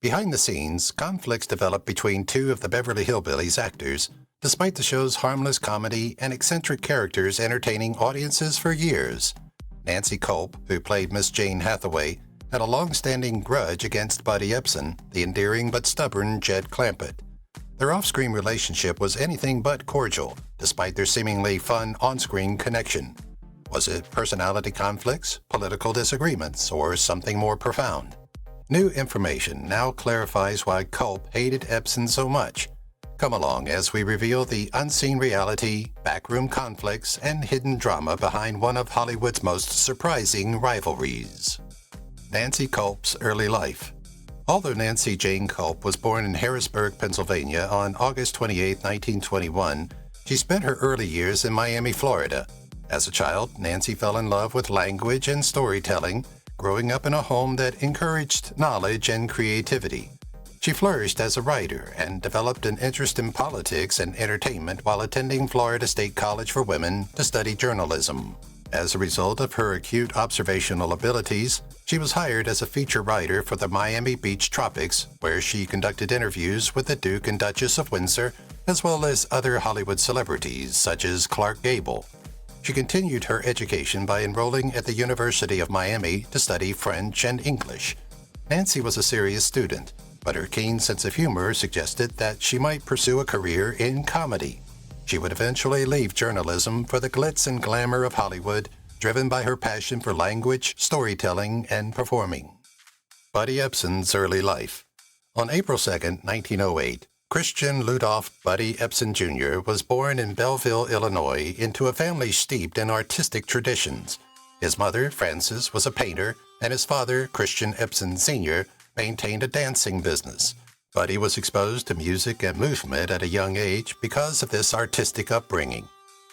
Behind the scenes, conflicts developed between two of the Beverly Hillbillies actors, despite the show's harmless comedy and eccentric characters entertaining audiences for years. Nancy Culp, who played Miss Jane Hathaway, had a long-standing grudge against Buddy Ebsen, the endearing but stubborn Jed Clampet. Their off-screen relationship was anything but cordial, despite their seemingly fun on-screen connection. Was it personality conflicts, political disagreements, or something more profound? New information now clarifies why Culp hated Ebsen so much. Come along as we reveal the unseen reality, backroom conflicts, and hidden drama behind one of Hollywood's most surprising rivalries. Nancy Culp's early life. Although Nancy Jane Culp was born in Harrisburg, Pennsylvania on August 28, 1921, she spent her early years in Miami, Florida. As a child, Nancy fell in love with language and storytelling, growing up in a home that encouraged knowledge and creativity. She flourished as a writer and developed an interest in politics and entertainment while attending Florida State College for Women to study journalism. As a result of her acute observational abilities, she was hired as a feature writer for the Miami Beach Tropics, where she conducted interviews with the Duke and Duchess of Windsor, as well as other Hollywood celebrities such as Clark Gable. She continued her education by enrolling at the University of Miami to study French and English. Nancy was a serious student, but her keen sense of humor suggested that she might pursue a career in comedy. She would eventually leave journalism for the glitz and glamour of Hollywood, driven by her passion for language, storytelling, and performing. Buddy Ebsen's early life. On April 2, 1908, Christian Ludolf Buddy Ebsen Jr. was born in Belleville, Illinois, into a family steeped in artistic traditions. His mother, Frances, was a painter, and his father, Christian Ebsen Sr., maintained a dancing business. Buddy was exposed to music and movement at a young age because of this artistic upbringing.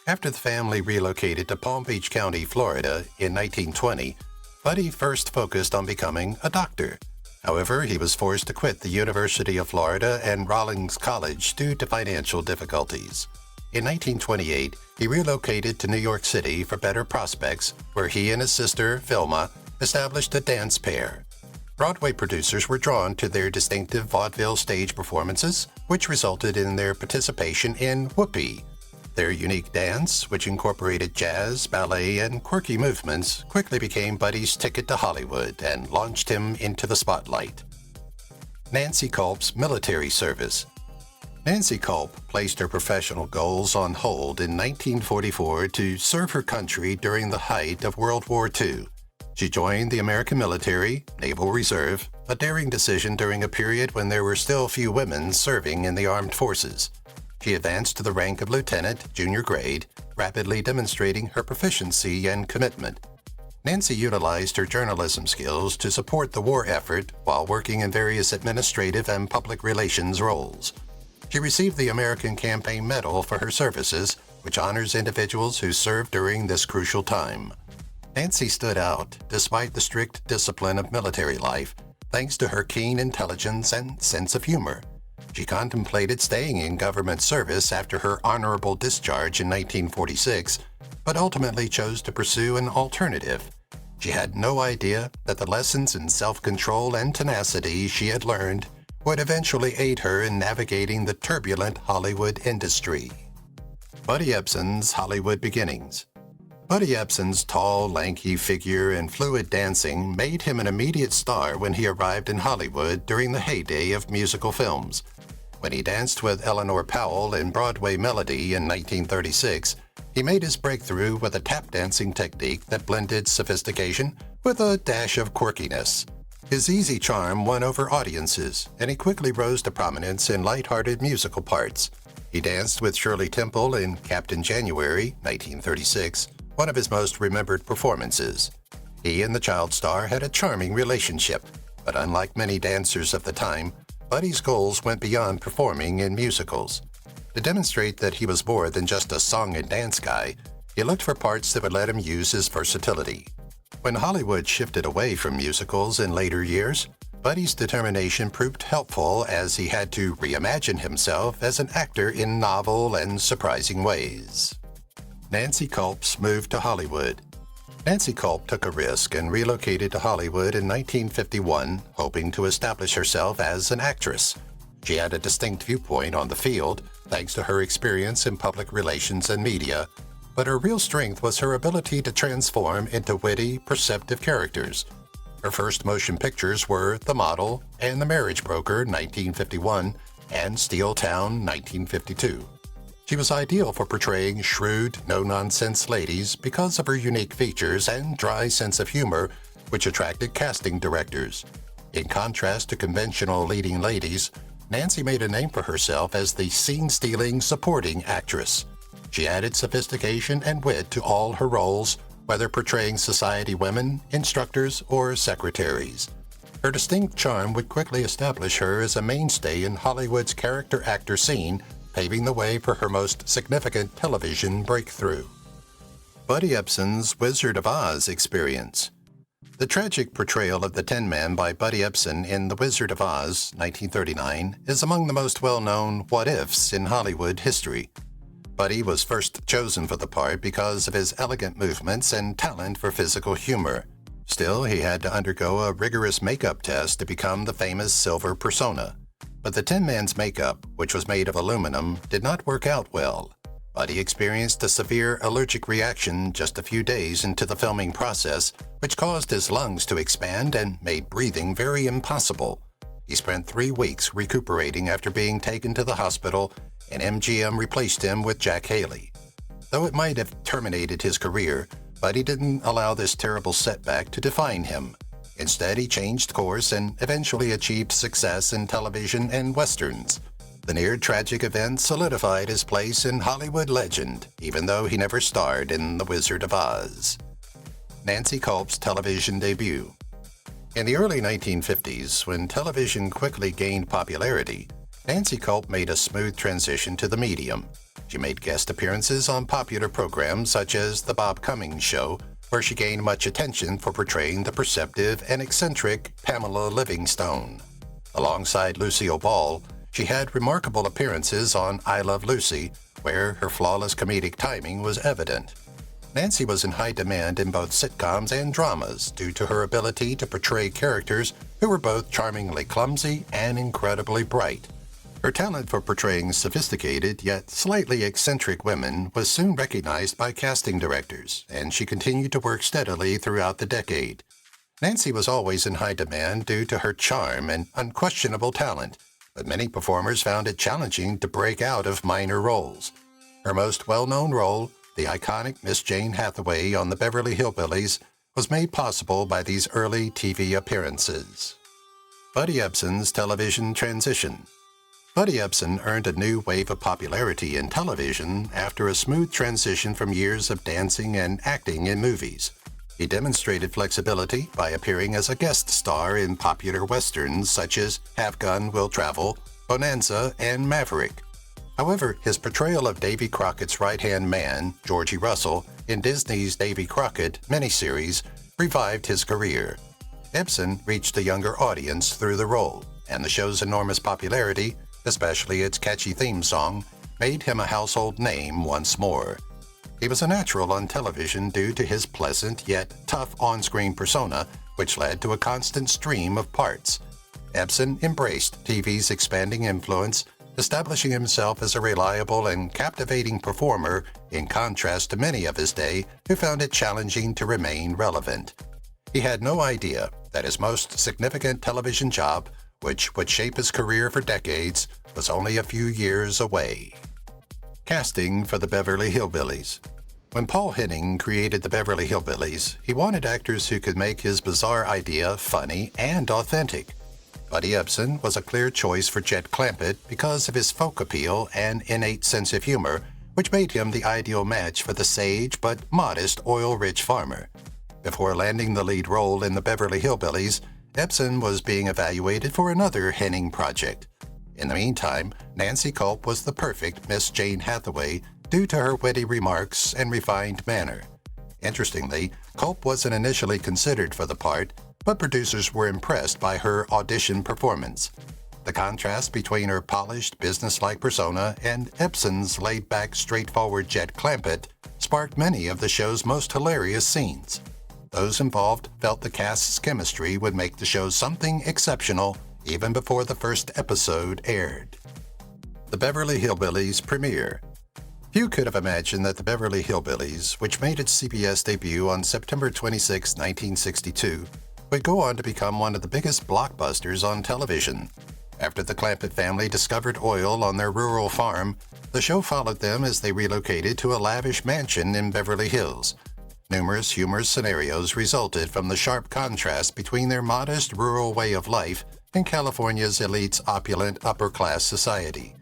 After the family relocated to Palm Beach County, Florida in 1920, Buddy first focused on becoming a doctor. However, he was forced to quit the University of Florida and Rawlings College due to financial difficulties. In 1928, he relocated to New York City for better prospects, where he and his sister, Vilma, established a dance pair. Broadway producers were drawn to their distinctive vaudeville stage performances, which resulted in their participation in Whoopee. Their unique dance, which incorporated jazz, ballet, and quirky movements, quickly became Buddy's ticket to Hollywood and launched him into the spotlight. Nancy Culp's military service. Nancy Culp placed her professional goals on hold in 1944 to serve her country during the height of World War II. She joined the American military, Naval Reserve, a daring decision during a period when there were still few women serving in the armed forces. She advanced to the rank of lieutenant, junior grade, rapidly demonstrating her proficiency and commitment. Nancy utilized her journalism skills to support the war effort while working in various administrative and public relations roles. She received the American Campaign Medal for her services, which honors individuals who served during this crucial time. Nancy stood out despite the strict discipline of military life, thanks to her keen intelligence and sense of humor. She contemplated staying in government service after her honorable discharge in 1946, but ultimately chose to pursue an alternative. She had no idea that the lessons in self-control and tenacity she had learned would eventually aid her in navigating the turbulent Hollywood industry. Buddy Ebsen's Hollywood beginnings. Buddy Ebsen's tall, lanky figure and fluid dancing made him an immediate star when he arrived in Hollywood during the heyday of musical films. When he danced with Eleanor Powell in Broadway Melody in 1936, he made his breakthrough with a tap dancing technique that blended sophistication with a dash of quirkiness. His easy charm won over audiences, and he quickly rose to prominence in light-hearted musical parts. He danced with Shirley Temple in Captain January, 1936, one of his most remembered performances. He and the child star had a charming relationship, but unlike many dancers of the time, Buddy's goals went beyond performing in musicals. To demonstrate that he was more than just a song and dance guy, he looked for parts that would let him use his versatility. When Hollywood shifted away from musicals in later years, Buddy's determination proved helpful as he had to reimagine himself as an actor in novel and surprising ways. Nancy Culp's move to Hollywood. Nancy Culp took a risk and relocated to Hollywood in 1951, hoping to establish herself as an actress. She had a distinct viewpoint on the field, thanks to her experience in public relations and media, but her real strength was her ability to transform into witty, perceptive characters. Her first motion pictures were The Model and The Marriage Broker, 1951, and Steel Town, 1952. She was ideal for portraying shrewd, no-nonsense ladies because of her unique features and dry sense of humor, which attracted casting directors. In contrast to conventional leading ladies, Nancy made a name for herself as the scene-stealing supporting actress. She added sophistication and wit to all her roles, whether portraying society women, instructors, or secretaries. Her distinct charm would quickly establish her as a mainstay in Hollywood's character actor scene, paving the way for her most significant television breakthrough. Buddy Ebsen's Wizard of Oz experience. The tragic portrayal of the Tin Man by Buddy Ebsen in The Wizard of Oz, 1939, is among the most well-known what-ifs in Hollywood history. Buddy was first chosen for the part because of his elegant movements and talent for physical humor. Still, he had to undergo a rigorous makeup test to become the famous silver persona. But the Tin Man's makeup, which was made of aluminum, did not work out well. Buddy experienced a severe allergic reaction just a few days into the filming process, which caused his lungs to expand and made breathing very impossible. He spent 3 weeks recuperating after being taken to the hospital, and MGM replaced him with Jack Haley. Though it might have terminated his career, Buddy didn't allow this terrible setback to define him. Instead, he changed course and eventually achieved success in television and westerns. The near-tragic event solidified his place in Hollywood legend, even though he never starred in The Wizard of Oz. Nancy Culp's television debut. In the early 1950s, when television quickly gained popularity, Nancy Culp made a smooth transition to the medium. She made guest appearances on popular programs such as The Bob Cummings Show, where she gained much attention for portraying the perceptive and eccentric Pamela Livingstone. Alongside Lucille Ball, she had remarkable appearances on I Love Lucy, where her flawless comedic timing was evident. Nancy was in high demand in both sitcoms and dramas due to her ability to portray characters who were both charmingly clumsy and incredibly bright. Her talent for portraying sophisticated yet slightly eccentric women was soon recognized by casting directors, and she continued to work steadily throughout the decade. Nancy was always in high demand due to her charm and unquestionable talent, but many performers found it challenging to break out of minor roles. Her most well-known role, the iconic Miss Jane Hathaway on the Beverly Hillbillies, was made possible by these early TV appearances. Buddy Ebsen's television transition. Buddy Ebsen earned a new wave of popularity in television after a smooth transition from years of dancing and acting in movies. He demonstrated flexibility by appearing as a guest star in popular westerns such as Have Gun, Will Travel, Bonanza, and Maverick. However, his portrayal of Davy Crockett's right-hand man, Georgie Russell, in Disney's Davy Crockett miniseries revived his career. Ebsen reached a younger audience through the role, and the show's enormous popularity, especially its catchy theme song, made him a household name once more. He was a natural on television due to his pleasant yet tough on-screen persona, which led to a constant stream of parts. Ebsen embraced TV's expanding influence, establishing himself as a reliable and captivating performer in contrast to many of his day who found it challenging to remain relevant. He had no idea that his most significant television job, which would shape his career for decades, was only a few years away. Casting for the Beverly Hillbillies. When Paul Henning created the Beverly Hillbillies, he wanted actors who could make his bizarre idea funny and authentic. Buddy Ebsen was a clear choice for Jed Clampet because of his folk appeal and innate sense of humor, which made him the ideal match for the sage but modest oil-rich farmer. Before landing the lead role in the Beverly Hillbillies, Ebsen was being evaluated for another Henning project. In the meantime, Nancy Culp was the perfect Miss Jane Hathaway due to her witty remarks and refined manner. Interestingly, Culp wasn't initially considered for the part, but producers were impressed by her audition performance. The contrast between her polished, businesslike persona and Ebsen's laid-back, straightforward Jed Clampet sparked many of the show's most hilarious scenes. those involved felt the cast's chemistry would make the show something exceptional even before the first episode aired. The Beverly Hillbillies premiere. Few could have imagined that the Beverly Hillbillies, which made its CBS debut on September 26, 1962, would go on to become one of the biggest blockbusters on television. After the Clampet family discovered oil on their rural farm, the show followed them as they relocated to a lavish mansion in Beverly Hills. Numerous humorous scenarios resulted from the sharp contrast between their modest rural way of life and California's elite's opulent upper-class society.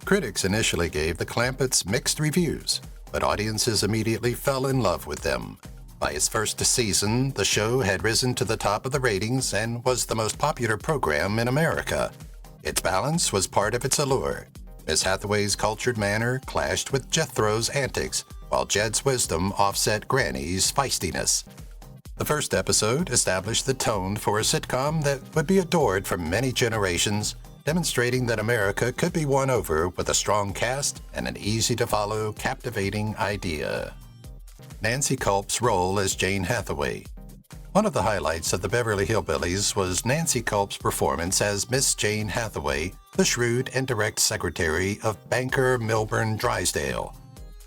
Critics initially gave the Clampets mixed reviews, but audiences immediately fell in love with them. By its first season, the show had risen to the top of the ratings and was the most popular program in America. Its balance was part of its allure. Miss Hathaway's cultured manner clashed with Jethro's antics, while Jed's wisdom offset Granny's feistiness. The first episode established the tone for a sitcom that would be adored for many generations, demonstrating that America could be won over with a strong cast and an easy-to-follow, captivating idea. Nancy Culp's role as Jane Hathaway. One of the highlights of the Beverly Hillbillies was Nancy Culp's performance as Miss Jane Hathaway, the shrewd and direct secretary of banker Milburn Drysdale.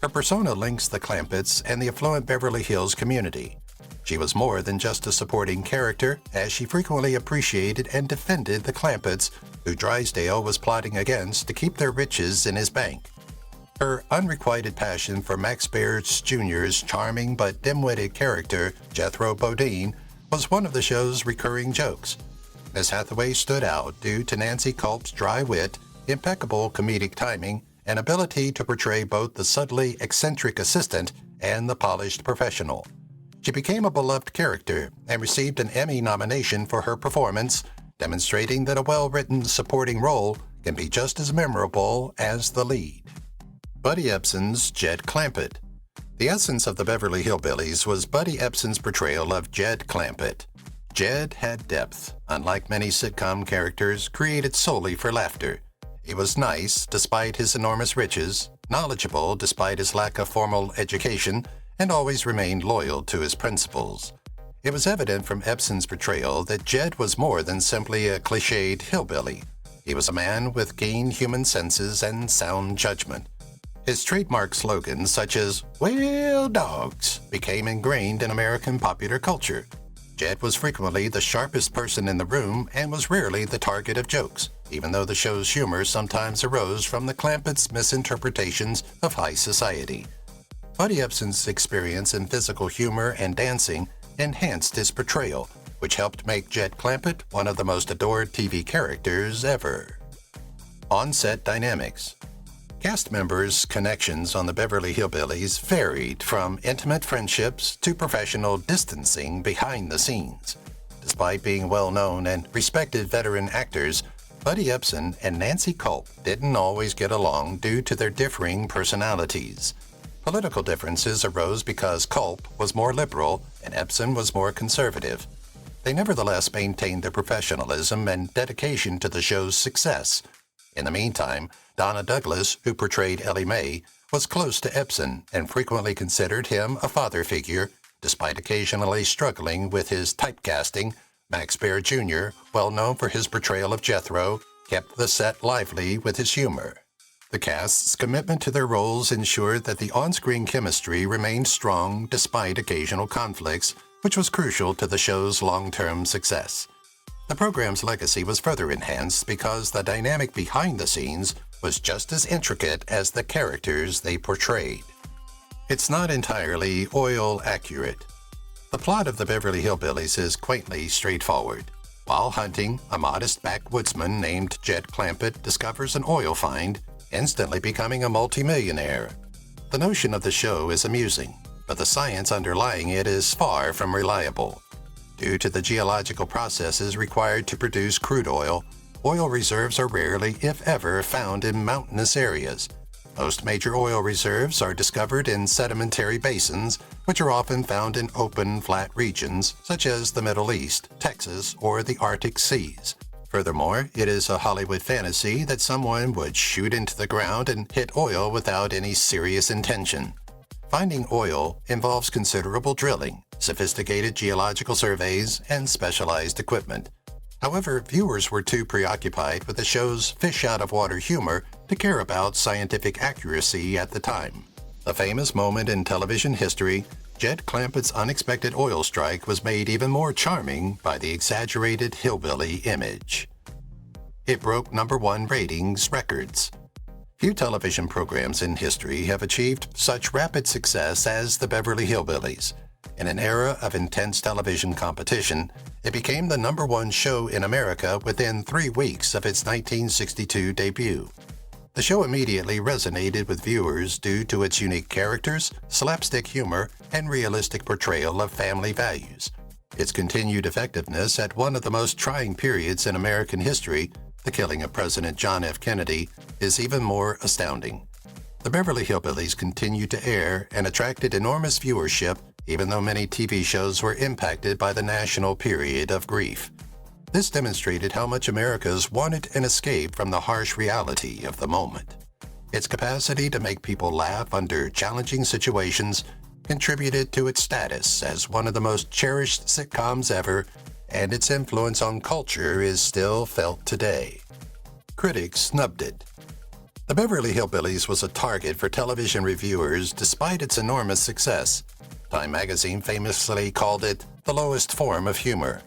Her persona links the Clampets and the affluent Beverly Hills community. She was more than just a supporting character, as she frequently appreciated and defended the Clampets, who Drysdale was plotting against to keep their riches in his bank. Her unrequited passion for Max Bear Jr.'s charming but dim-witted character, Jethro Bodine, was one of the show's recurring jokes. Miss Hathaway stood out due to Nancy Culp's dry wit, impeccable comedic timing, and ability to portray both the subtly eccentric assistant and the polished professional. She became a beloved character and received an Emmy nomination for her performance, demonstrating that a well-written supporting role can be just as memorable as the lead. Buddy Ebsen's Jed Clampet. The essence of the Beverly Hillbillies was Buddy Ebsen's portrayal of Jed Clampet. Jed had depth, unlike many sitcom characters created solely for laughter. He was nice despite his enormous riches, knowledgeable despite his lack of formal education, and always remained loyal to his principles. It was evident from Ebsen's portrayal that Jed was more than simply a cliched hillbilly. He was a man with keen human senses and sound judgment. His trademark slogans, such as, "Well, dogs," became ingrained in American popular culture. Jed was frequently the sharpest person in the room and was rarely the target of jokes, even though the show's humor sometimes arose from the Clampets' misinterpretations of high society. Buddy Ebsen's experience in physical humor and dancing enhanced his portrayal, which helped make Jed Clampet one of the most adored TV characters ever. On-set dynamics. Cast members' connections on the Beverly Hillbillies varied from intimate friendships to professional distancing behind the scenes. Despite being well-known and respected veteran actors, Buddy Ebsen and Nancy Culp didn't always get along due to their differing personalities. Political differences arose because Culp was more liberal and Ebsen was more conservative. They nevertheless maintained their professionalism and dedication to the show's success. In the meantime, Donna Douglas, who portrayed Ellie Mae, was close to Ebsen and frequently considered him a father figure, despite occasionally struggling with his typecasting. Max Bear Jr., well known for his portrayal of Jethro, kept the set lively with his humor. The cast's commitment to their roles ensured that the on-screen chemistry remained strong despite occasional conflicts, which was crucial to the show's long-term success. The program's legacy was further enhanced because the dynamic behind the scenes was just as intricate as the characters they portrayed. It's not entirely oil accurate. The plot of the Beverly Hillbillies is quaintly straightforward. While hunting, a modest backwoodsman named Jed Clampet discovers an oil find, instantly becoming a multimillionaire. The notion of the show is amusing, but the science underlying it is far from reliable. Due to the geological processes required to produce crude oil reserves are rarely, if ever, found in mountainous areas. Most major oil reserves are discovered in sedimentary basins, which are often found in open, flat regions, such as the Middle East, Texas, or the Arctic seas. Furthermore, it is a Hollywood fantasy that someone would shoot into the ground and hit oil without any serious intention. Finding oil involves considerable drilling, sophisticated geological surveys, and specialized equipment. However, viewers were too preoccupied with the show's fish-out-of-water humor to care about scientific accuracy at the time. A famous moment in television history, Jed Clampet's unexpected oil strike was made even more charming by the exaggerated hillbilly image. It broke #1 ratings records. Few television programs in history have achieved such rapid success as the Beverly Hillbillies. In an era of intense television competition, it became the #1 show in America within 3 weeks of its 1962 debut. The show immediately resonated with viewers due to its unique characters, slapstick humor, and realistic portrayal of family values. Its continued effectiveness at one of the most trying periods in American history, the killing of President John F. Kennedy, is even more astounding. The Beverly Hillbillies continued to air and attracted enormous viewership, even though many TV shows were impacted by the national period of grief. This demonstrated how much Americans wanted an escape from the harsh reality of the moment. Its capacity to make people laugh under challenging situations contributed to its status as one of the most cherished sitcoms ever, and its influence on culture is still felt today. Critics snubbed it. The Beverly Hillbillies was a target for television reviewers despite its enormous success. Time magazine famously called it the lowest form of humor.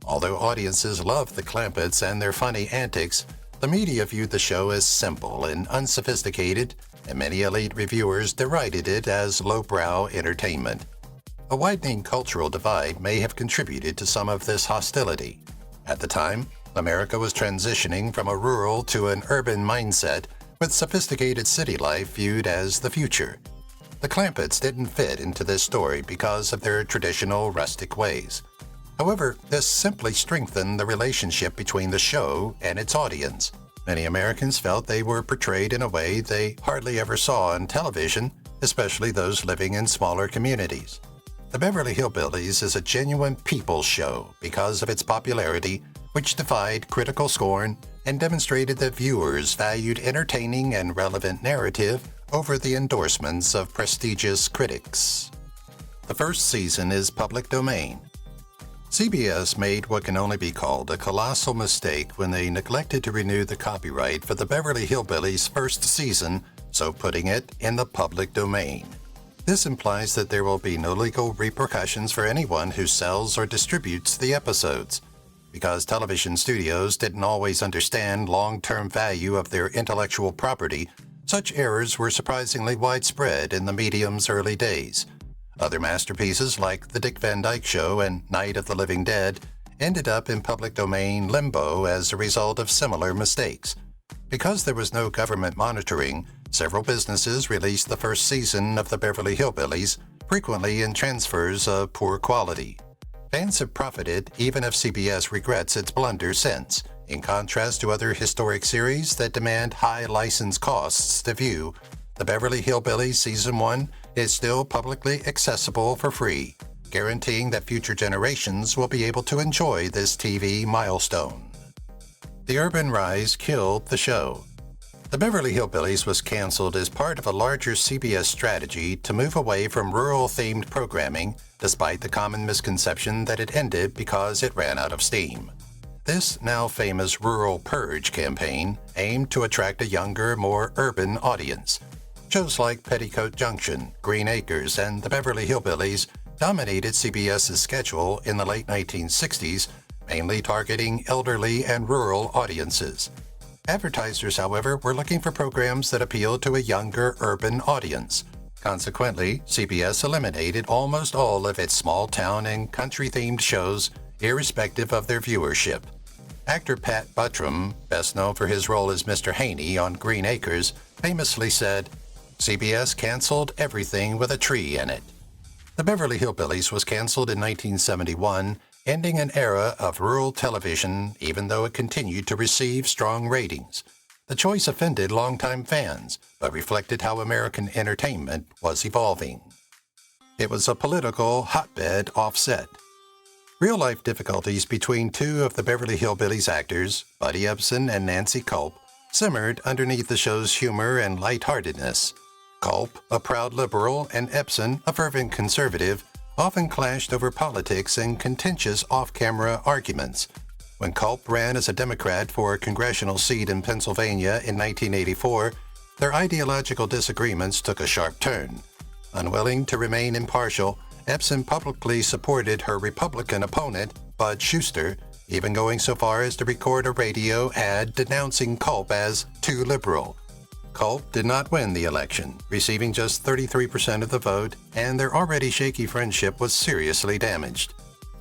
Although audiences loved the Clampets and their funny antics, the media viewed the show as simple and unsophisticated, and many elite reviewers derided it as lowbrow entertainment. A widening cultural divide may have contributed to some of this hostility. At the time, America was transitioning from a rural to an urban mindset, with sophisticated city life viewed as the future. The Clampets didn't fit into this story because of their traditional rustic ways. However, this simply strengthened the relationship between the show and its audience. Many Americans felt they were portrayed in a way they hardly ever saw on television, especially those living in smaller communities. The Beverly Hillbillies is a genuine people's show because of its popularity, which defied critical scorn and demonstrated that viewers valued entertaining and relevant narrative over the endorsements of prestigious critics. The first season is public domain. CBS made what can only be called a colossal mistake when they neglected to renew the copyright for the Beverly Hillbillies' first season, so putting it in the public domain. This implies that there will be no legal repercussions for anyone who sells or distributes the episodes. Because television studios didn't always understand long-term value of their intellectual property, such errors were surprisingly widespread in the medium's early days. Other masterpieces like The Dick Van Dyke Show and Night of the Living Dead ended up in public domain limbo as a result of similar mistakes. Because there was no government monitoring, several businesses released the first season of the Beverly Hillbillies, frequently in transfers of poor quality. Fans have profited even if CBS regrets its blunder since, in contrast to other historic series that demand high license costs to view. The Beverly Hillbillies Season 1 is still publicly accessible for free, guaranteeing that future generations will be able to enjoy this TV milestone. The urban rise killed the show. The Beverly Hillbillies was canceled as part of a larger CBS strategy to move away from rural-themed programming, despite the common misconception that it ended because it ran out of steam. This now famous Rural Purge campaign aimed to attract a younger, more urban audience. Shows like Petticoat Junction, Green Acres, and the Beverly Hillbillies dominated CBS's schedule in the late 1960s, mainly targeting elderly and rural audiences. Advertisers, however, were looking for programs that appealed to a younger urban audience. Consequently, CBS eliminated almost all of its small-town and country-themed shows, irrespective of their viewership. Actor Pat Buttram, best known for his role as Mr. Haney on Green Acres, famously said, "CBS canceled everything with a tree in it." The Beverly Hillbillies was canceled in 1971, ending an era of rural television even though it continued to receive strong ratings. The choice offended longtime fans, but reflected how American entertainment was evolving. It was a political hotbed offset. Real-life difficulties between two of the Beverly Hillbillies actors, Buddy Ebsen and Nancy Culp, simmered underneath the show's humor and lightheartedness. Culp, a proud liberal, and Ebsen, a fervent conservative, often clashed over politics and contentious off-camera arguments. When Culp ran as a Democrat for a congressional seat in Pennsylvania in 1984, their ideological disagreements took a sharp turn. Unwilling to remain impartial, Ebsen publicly supported her Republican opponent, Bud Schuster, even going so far as to record a radio ad denouncing Culp as too liberal. Culp did not win the election, receiving just 33% of the vote, and their already shaky friendship was seriously damaged.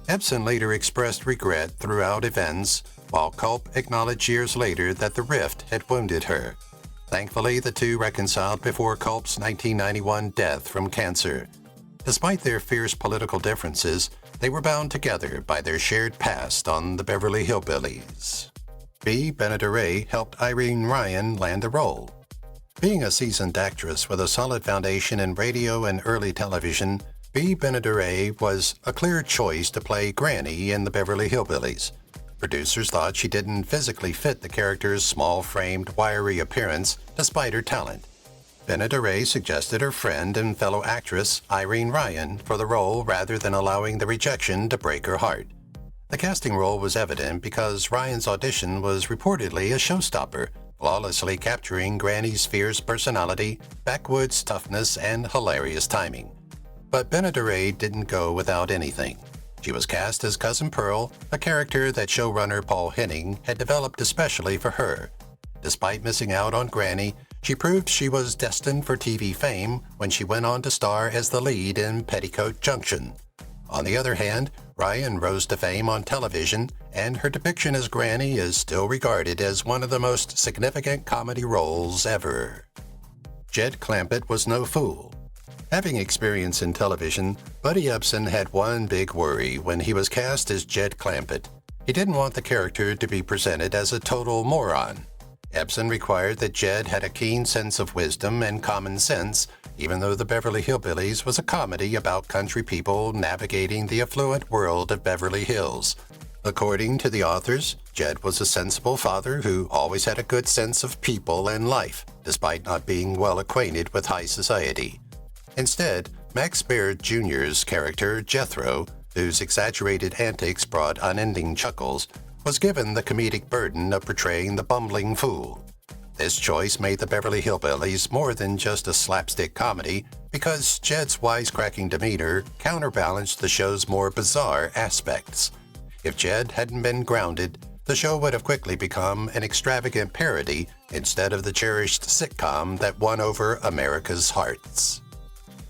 Ebsen later expressed regret throughout events, while Culp acknowledged years later that the rift had wounded her. Thankfully, the two reconciled before Culp's 1991 death from cancer. Despite their fierce political differences, they were bound together by their shared past on the Beverly Hillbillies. Bea Benaderet helped Irene Ryan land the role. Being a seasoned actress with a solid foundation in radio and early television, Bea Benaderet was a clear choice to play Granny in the Beverly Hillbillies. Producers thought she didn't physically fit the character's small-framed, wiry appearance despite her talent. Benaderet suggested her friend and fellow actress Irene Ryan for the role rather than allowing the rejection to break her heart. The casting role was evident because Ryan's audition was reportedly a showstopper, flawlessly capturing Granny's fierce personality, backwoods toughness, and hilarious timing. But Benaderet didn't go without anything. She was cast as Cousin Pearl, a character that showrunner Paul Henning had developed especially for her. Despite missing out on Granny, she proved she was destined for TV fame when she went on to star as the lead in Petticoat Junction. On the other hand, Ryan rose to fame on television, and her depiction as Granny is still regarded as one of the most significant comedy roles ever. Jed Clampet was no fool. Having experience in television, Buddy Ebsen had one big worry when he was cast as Jed Clampet. He didn't want the character to be presented as a total moron. Ebsen required that Jed had a keen sense of wisdom and common sense, even though the Beverly Hillbillies was a comedy about country people navigating the affluent world of Beverly Hills. According to the authors, Jed was a sensible father who always had a good sense of people and life, despite not being well acquainted with high society. Instead, Max Baird Jr.'s character, Jethro, whose exaggerated antics brought unending chuckles, was given the comedic burden of portraying the bumbling fool. This choice made the Beverly Hillbillies more than just a slapstick comedy because Jed's wisecracking demeanor counterbalanced the show's more bizarre aspects. If Jed hadn't been grounded, the show would have quickly become an extravagant parody instead of the cherished sitcom that won over America's hearts.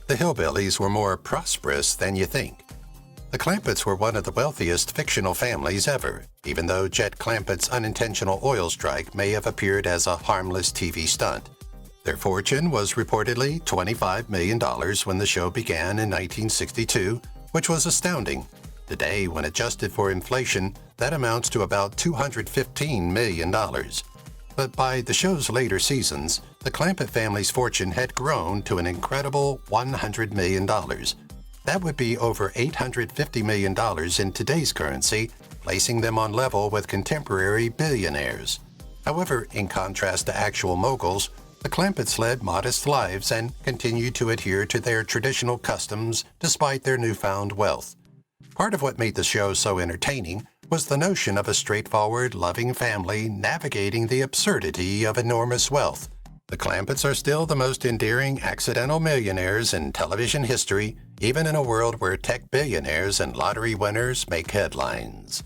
The Hillbillies were more prosperous than you think. The Clampets were one of the wealthiest fictional families ever, even though Jed Clampet's unintentional oil strike may have appeared as a harmless TV stunt. Their fortune was reportedly $25 million when the show began in 1962, which was astounding. Today, when adjusted for inflation, that amounts to about $215 million. But by the show's later seasons, the Clampet family's fortune had grown to an incredible $100 million. That would be over $850 million in today's currency, placing them on level with contemporary billionaires. However, in contrast to actual moguls, the Clampets led modest lives and continued to adhere to their traditional customs despite their newfound wealth. Part of what made the show so entertaining was the notion of a straightforward, loving family navigating the absurdity of enormous wealth. The Clampets are still the most endearing accidental millionaires in television history, even in a world where tech billionaires and lottery winners make headlines.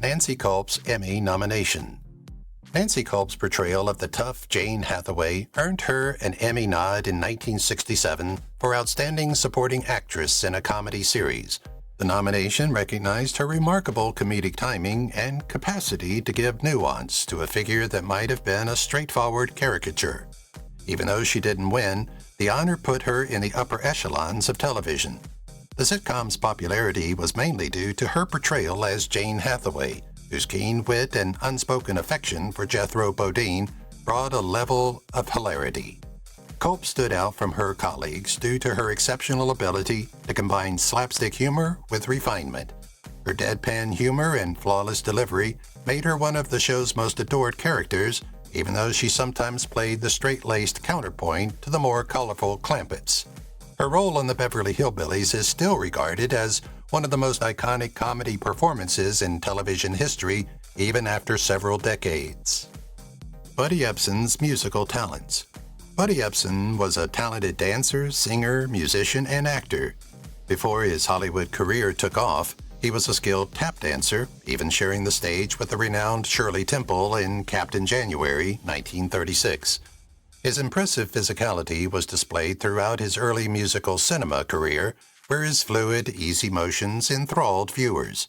Nancy Culp's Emmy nomination. Nancy Culp's portrayal of the tough Jane Hathaway earned her an Emmy nod in 1967 for Outstanding Supporting Actress in a Comedy Series. The nomination recognized her remarkable comedic timing and capacity to give nuance to a figure that might have been a straightforward caricature. Even though she didn't win, the honor put her in the upper echelons of television. The sitcom's popularity was mainly due to her portrayal as Jane Hathaway, whose keen wit and unspoken affection for Jethro Bodine brought a level of hilarity. Culp stood out from her colleagues due to her exceptional ability to combine slapstick humor with refinement. Her deadpan humor and flawless delivery made her one of the show's most adored characters, even though she sometimes played the straight-laced counterpoint to the more colorful Clampets. Her role in the Beverly Hillbillies is still regarded as one of the most iconic comedy performances in television history, even after several decades. Buddy Ebsen's musical talents. Buddy Ebsen was a talented dancer, singer, musician, and actor. Before his Hollywood career took off, he was a skilled tap dancer, even sharing the stage with the renowned Shirley Temple in Captain January, 1936. His impressive physicality was displayed throughout his early musical cinema career, where his fluid, easy motions enthralled viewers.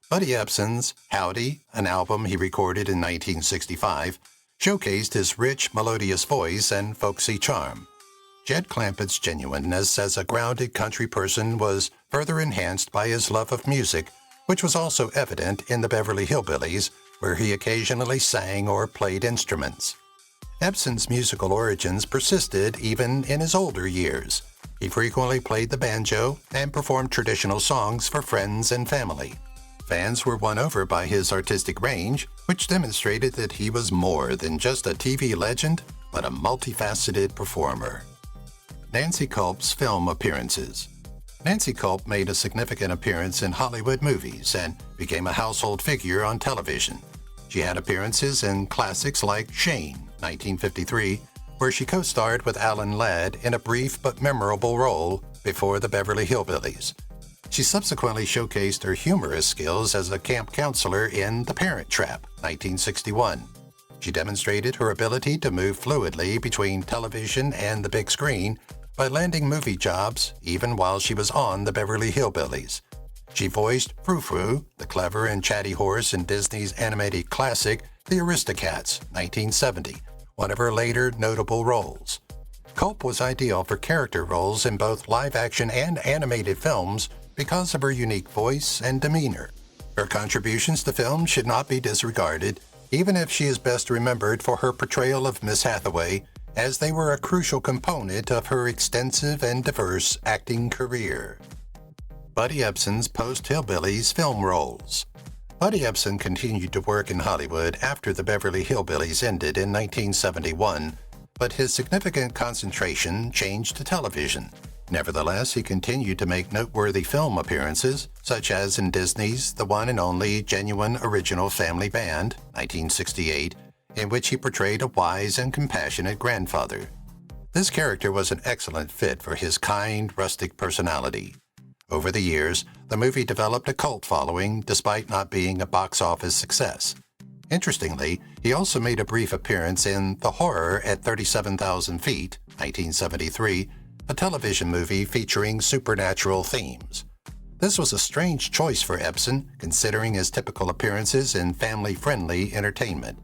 Buddy Ebsen's Howdy, an album he recorded in 1965, showcased his rich, melodious voice and folksy charm. Jed Clampet's genuineness as a grounded country person was further enhanced by his love of music, which was also evident in the Beverly Hillbillies, where he occasionally sang or played instruments. Ebsen's musical origins persisted even in his older years. He frequently played the banjo and performed traditional songs for friends and family. Fans were won over by his artistic range, which demonstrated that he was more than just a TV legend, but a multifaceted performer. Nancy Culp's film appearances. Nancy Culp made a significant appearance in Hollywood movies and became a household figure on television. She had appearances in classics like Shane, 1953, where she co-starred with Alan Ladd in a brief but memorable role before the Beverly Hillbillies. She subsequently showcased her humorous skills as a camp counselor in The Parent Trap, 1961. She demonstrated her ability to move fluidly between television and the big screen by landing movie jobs even while she was on the Beverly Hillbillies. She voiced Frou Frou, the clever and chatty horse in Disney's animated classic The Aristocats, 1970, one of her later notable roles. Culp was ideal for character roles in both live-action and animated films because of her unique voice and demeanor. Her contributions to film should not be disregarded, even if she is best remembered for her portrayal of Miss Hathaway, as they were a crucial component of her extensive and diverse acting career. Buddy Ebsen's post-Hillbillies film roles. Buddy Ebsen continued to work in Hollywood after the Beverly Hillbillies ended in 1971, but his significant concentration changed to television. Nevertheless, he continued to make noteworthy film appearances, such as in Disney's The One and Only Genuine Original Family Band, 1968, in which he portrayed a wise and compassionate grandfather. This character was an excellent fit for his kind, rustic personality. Over the years, the movie developed a cult following despite not being a box office success. Interestingly, he also made a brief appearance in The Horror at 37,000 Feet, 1973, a television movie featuring supernatural themes. This was a strange choice for Ebsen, considering his typical appearances in family-friendly entertainment.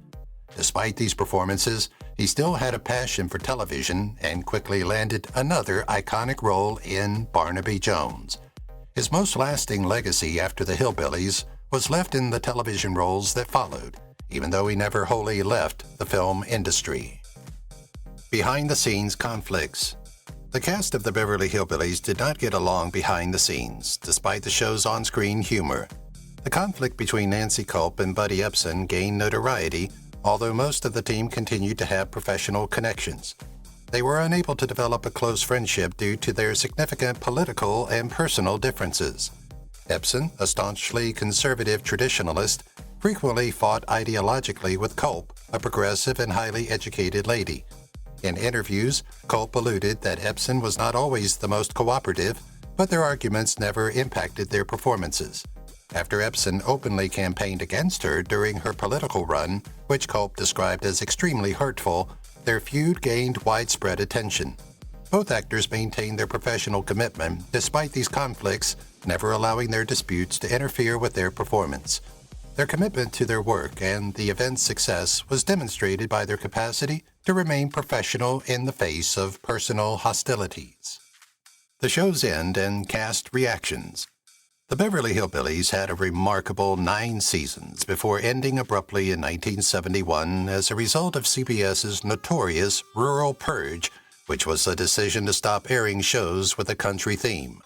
Despite these performances, he still had a passion for television and quickly landed another iconic role in Barnaby Jones. His most lasting legacy after the Hillbillies was left in the television roles that followed, even though he never wholly left the film industry. Behind-the-scenes conflicts. The cast of the Beverly Hillbillies did not get along behind the scenes, despite the show's on-screen humor. The conflict between Nancy Culp and Buddy Ebsen gained notoriety, although most of the team continued to have professional connections. They were unable to develop a close friendship due to their significant political and personal differences. Ebsen, a staunchly conservative traditionalist, frequently fought ideologically with Culp, a progressive and highly educated lady. In interviews, Culp alluded that Ebsen was not always the most cooperative, but their arguments never impacted their performances. After Ebsen openly campaigned against her during her political run, which Culp described as extremely hurtful, their feud gained widespread attention. Both actors maintained their professional commitment despite these conflicts, never allowing their disputes to interfere with their performance. Their commitment to their work and the event's success was demonstrated by their capacity to remain professional in the face of personal hostilities. The show's end and cast reactions. The Beverly Hillbillies had a remarkable 9 seasons before ending abruptly in 1971 as a result of CBS's notorious Rural Purge, which was a decision to stop airing shows with a country theme.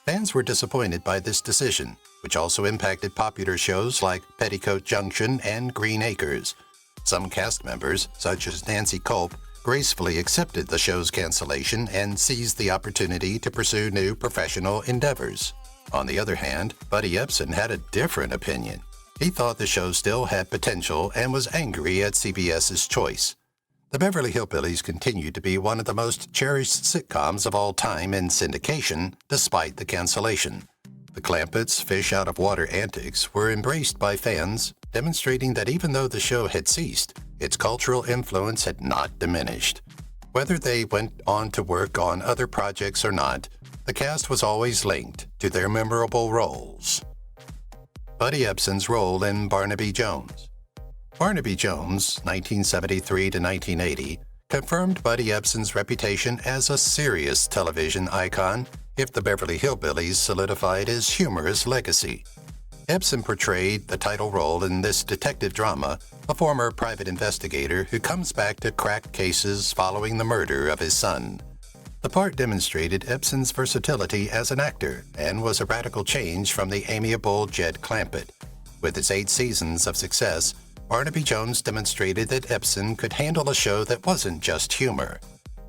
Fans were disappointed by this decision, which also impacted popular shows like Petticoat Junction and Green Acres. Some cast members, such as Nancy Culp, gracefully accepted the show's cancellation and seized the opportunity to pursue new professional endeavors. On the other hand, Buddy Ebsen had a different opinion. He thought the show still had potential and was angry at CBS's choice. The Beverly Hillbillies continued to be one of the most cherished sitcoms of all time in syndication, despite the cancellation. The Clampets' fish-out-of-water antics were embraced by fans, demonstrating that even though the show had ceased, its cultural influence had not diminished. Whether they went on to work on other projects or not, the cast was always linked to their memorable roles. Buddy Ebsen's role in Barnaby Jones. Barnaby Jones, 1973 to 1980, confirmed Buddy Ebsen's reputation as a serious television icon if the Beverly Hillbillies solidified his humorous legacy. Ebsen portrayed the title role in this detective drama, a former private investigator who comes back to crack cases following the murder of his son. The part demonstrated Ebsen's versatility as an actor and was a radical change from the amiable Jed Clampet. With its 8 seasons of success, Barnaby Jones demonstrated that Ebsen could handle a show that wasn't just humor.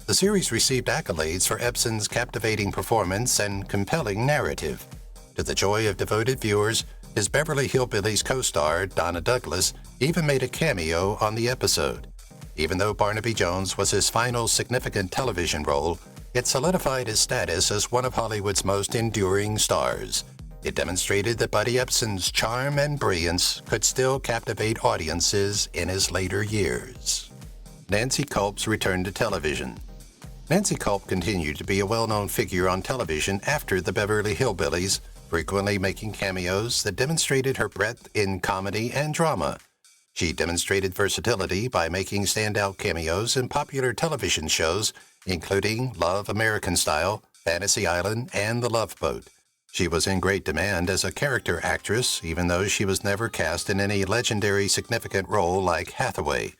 The series received accolades for Ebsen's captivating performance and compelling narrative. To the joy of devoted viewers, his Beverly Hillbillies co-star, Donna Douglas, even made a cameo on the episode. Even though Barnaby Jones was his final significant television role, it solidified his status as one of Hollywood's most enduring stars. It demonstrated that Buddy Ebsen's charm and brilliance could still captivate audiences in his later years. Nancy Culp's return to television. Nancy Culp continued to be a well-known figure on television after the Beverly Hillbillies, frequently making cameos that demonstrated her breadth in comedy and drama. She demonstrated versatility by making standout cameos in popular television shows, including Love American Style, Fantasy Island, and The Love Boat. She was in great demand as a character actress, even though she was never cast in any legendary significant role like Hathaway.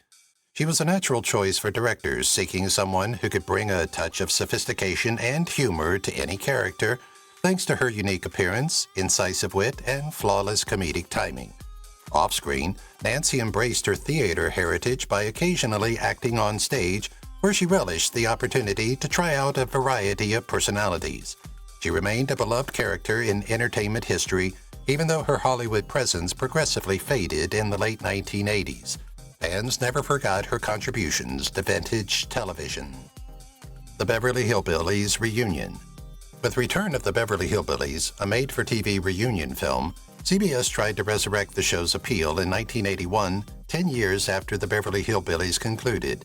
She was a natural choice for directors seeking someone who could bring a touch of sophistication and humor to any character, thanks to her unique appearance, incisive wit, and flawless comedic timing. Off-screen, Nancy embraced her theater heritage by occasionally acting on stage, where she relished the opportunity to try out a variety of personalities. She remained a beloved character in entertainment history, even though her Hollywood presence progressively faded in the late 1980s. Fans never forgot her contributions to vintage television. The Beverly Hillbillies Reunion. With Return of the Beverly Hillbillies, a made-for-TV reunion film, CBS tried to resurrect the show's appeal in 1981, 10 years after the Beverly Hillbillies concluded.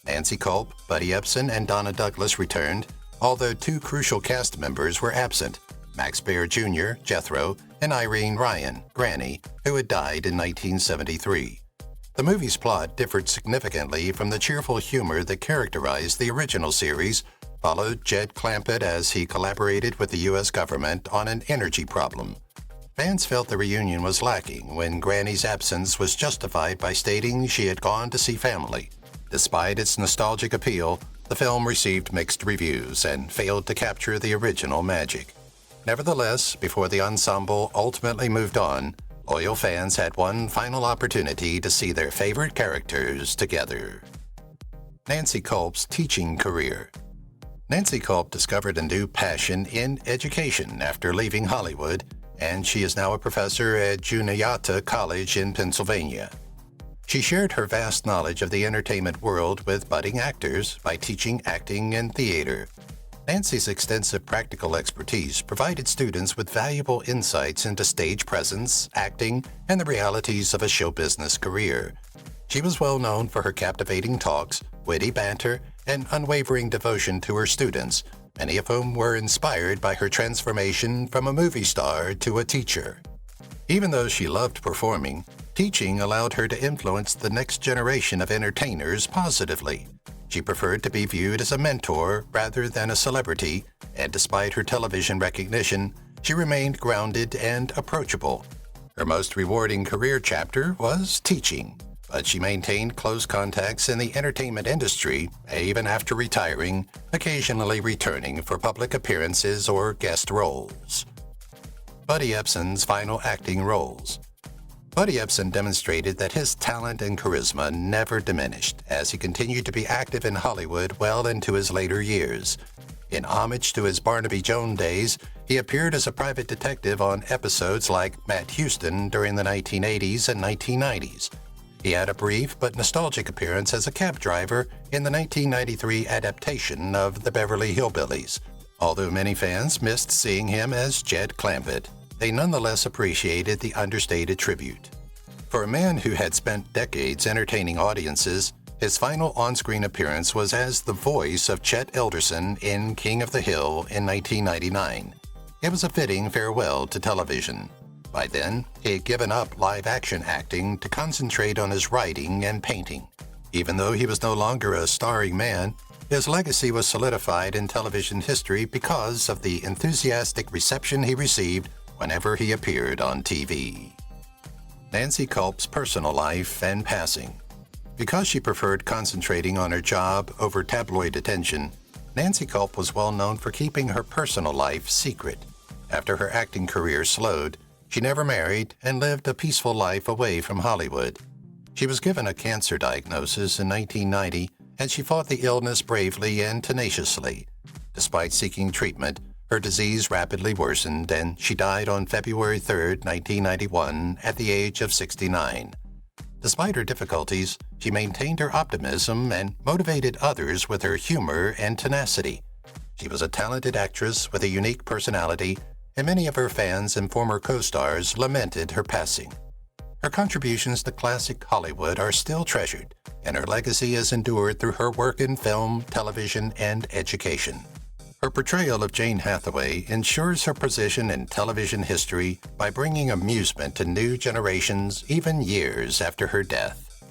Nancy Culp, Buddy Ebsen, and Donna Douglas returned, although 2 crucial cast members were absent, Max Bear Jr., Jethro, and Irene Ryan, Granny, who had died in 1973. The movie's plot differed significantly from the cheerful humor that characterized the original series, followed Jed Clampet as he collaborated with the U.S. government on an energy problem. Fans felt the reunion was lacking when Granny's absence was justified by stating she had gone to see family. Despite its nostalgic appeal, the film received mixed reviews and failed to capture the original magic. Nevertheless, before the ensemble ultimately moved on, loyal fans had one final opportunity to see their favorite characters together. Nancy Culp's teaching career. Nancy Culp discovered a new passion in education after leaving Hollywood, and she is now a professor at Juniata College in Pennsylvania. She shared her vast knowledge of the entertainment world with budding actors by teaching acting and theater. Nancy's extensive practical expertise provided students with valuable insights into stage presence, acting, and the realities of a show business career. She was well known for her captivating talks, witty banter, and unwavering devotion to her students, many of whom were inspired by her transformation from a movie star to a teacher. Even though she loved performing, teaching allowed her to influence the next generation of entertainers positively. She preferred to be viewed as a mentor rather than a celebrity, and despite her television recognition, she remained grounded and approachable. Her most rewarding career chapter was teaching, but she maintained close contacts in the entertainment industry even after retiring, occasionally returning for public appearances or guest roles. Buddy Ebsen's final acting roles. Buddy Ebsen demonstrated that his talent and charisma never diminished as he continued to be active in Hollywood well into his later years. In homage to his Barnaby Jones days, he appeared as a private detective on episodes like Matt Houston during the 1980s and 1990s. He had a brief but nostalgic appearance as a cab driver in the 1993 adaptation of the Beverly Hillbillies. Although many fans missed seeing him as Jed Clampet, they nonetheless appreciated the understated tribute. For a man who had spent decades entertaining audiences, his final on-screen appearance was as the voice of Chet Elderson in King of the Hill in 1999. It was a fitting farewell to television. By then, he had given up live-action acting to concentrate on his writing and painting. Even though he was no longer a starring man, his legacy was solidified in television history because of the enthusiastic reception he received whenever he appeared on TV. Nancy Culp's personal life and passing. Because she preferred concentrating on her job over tabloid attention, Nancy Culp was well known for keeping her personal life secret. After her acting career slowed, she never married and lived a peaceful life away from Hollywood. She was given a cancer diagnosis in 1990, and she fought the illness bravely and tenaciously. Despite seeking treatment, her disease rapidly worsened, and she died on February 3, 1991, at the age of 69. Despite her difficulties, she maintained her optimism and motivated others with her humor and tenacity. She was a talented actress with a unique personality, and many of her fans and former co-stars lamented her passing. Her contributions to classic Hollywood are still treasured, and her legacy has endured through her work in film, television, and education. Her portrayal of Jane Hathaway ensures her position in television history by bringing amusement to new generations even years after her death.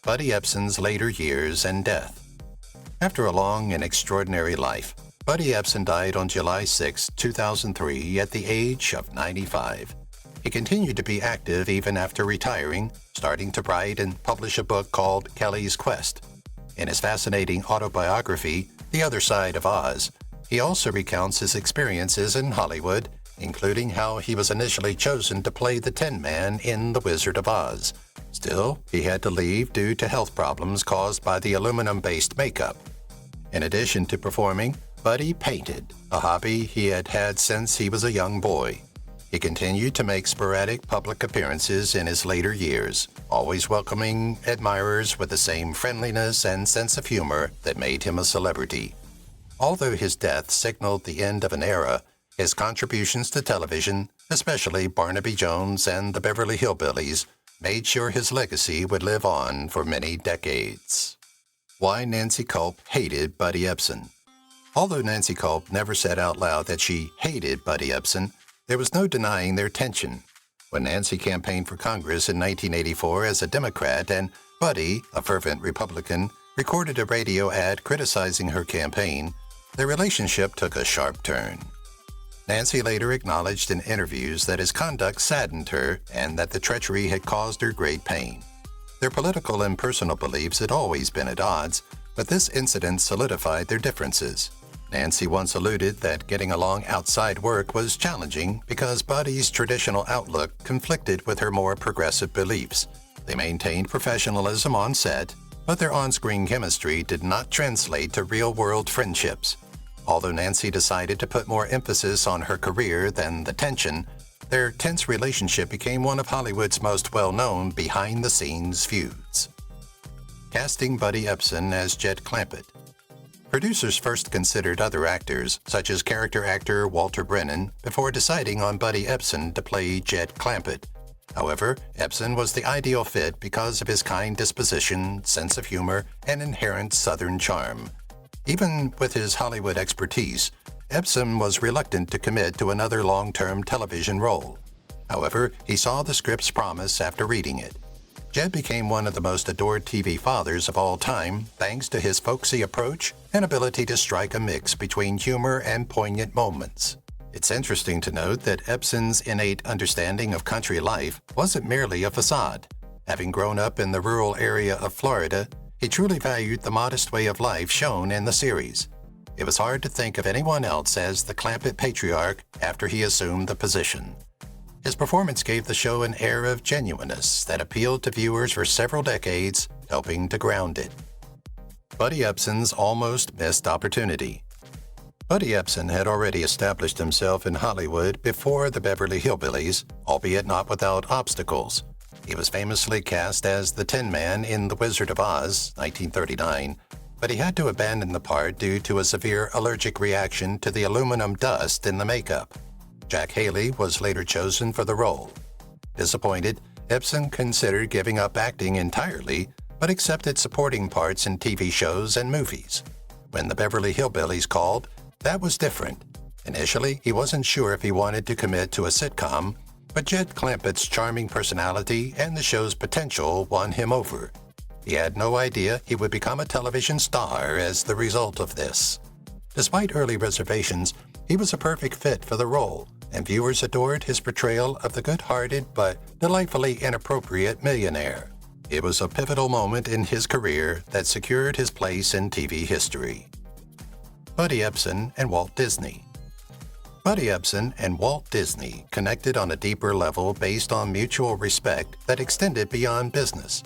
Buddy Ebsen's later years and death. After a long and extraordinary life, Buddy Ebsen died on July 6, 2003, at the age of 95. He continued to be active even after retiring, starting to write and publish a book called Kelly's Quest. In his fascinating autobiography, The Other Side of Oz, he also recounts his experiences in Hollywood, including how he was initially chosen to play the Tin Man in The Wizard of Oz. Still, he had to leave due to health problems caused by the aluminum-based makeup. In addition to performing, Buddy painted, a hobby he had had since he was a young boy. He continued to make sporadic public appearances in his later years, always welcoming admirers with the same friendliness and sense of humor that made him a celebrity. Although his death signaled the end of an era, his contributions to television, especially Barnaby Jones and the Beverly Hillbillies, made sure his legacy would live on for many decades. Why Nancy Culp hated Buddy Ebsen. Although Nancy Culp never said out loud that she hated Buddy Ebsen, there was no denying their tension. When Nancy campaigned for Congress in 1984 as a Democrat and Buddy, a fervent Republican, recorded a radio ad criticizing her campaign, their relationship took a sharp turn. Nancy later acknowledged in interviews that his conduct saddened her and that the treachery had caused her great pain. Their political and personal beliefs had always been at odds, but this incident solidified their differences. Nancy once alluded that getting along outside work was challenging because Buddy's traditional outlook conflicted with her more progressive beliefs. They maintained professionalism on set, but their on-screen chemistry did not translate to real-world friendships. Although Nancy decided to put more emphasis on her career than the tension, their tense relationship became one of Hollywood's most well-known behind-the-scenes feuds. Casting Buddy Ebsen as Jed Clampet. Producers first considered other actors, such as character actor Walter Brennan, before deciding on Buddy Ebsen to play Jed Clampet. However, Ebsen was the ideal fit because of his kind disposition, sense of humor, and inherent Southern charm. Even with his Hollywood expertise, Ebsen was reluctant to commit to another long-term television role. However, he saw the script's promise after reading it. Jed became one of the most adored TV fathers of all time thanks to his folksy approach and ability to strike a mix between humor and poignant moments. It's interesting to note that Ebsen's innate understanding of country life wasn't merely a facade. Having grown up in the rural area of Florida, he truly valued the modest way of life shown in the series. It was hard to think of anyone else as the Clampet patriarch after he assumed the position. His performance gave the show an air of genuineness that appealed to viewers for several decades, helping to ground it. Buddy Ebsen's almost missed opportunity. Buddy Ebsen had already established himself in Hollywood before the Beverly Hillbillies, albeit not without obstacles. He was famously cast as the Tin Man in The Wizard of Oz, 1939, but he had to abandon the part due to a severe allergic reaction to the aluminum dust in the makeup. Jack Haley was later chosen for the role. Disappointed, Ebsen considered giving up acting entirely, but accepted supporting parts in TV shows and movies. When the Beverly Hillbillies called, that was different. Initially, he wasn't sure if he wanted to commit to a sitcom, but Jed Clampet's charming personality and the show's potential won him over. He had no idea he would become a television star as the result of this. Despite early reservations, he was a perfect fit for the role, and viewers adored his portrayal of the good-hearted but delightfully inappropriate millionaire. It was a pivotal moment in his career that secured his place in TV history. Buddy Ebsen and Walt Disney. Buddy Ebsen and Walt Disney connected on a deeper level based on mutual respect that extended beyond business.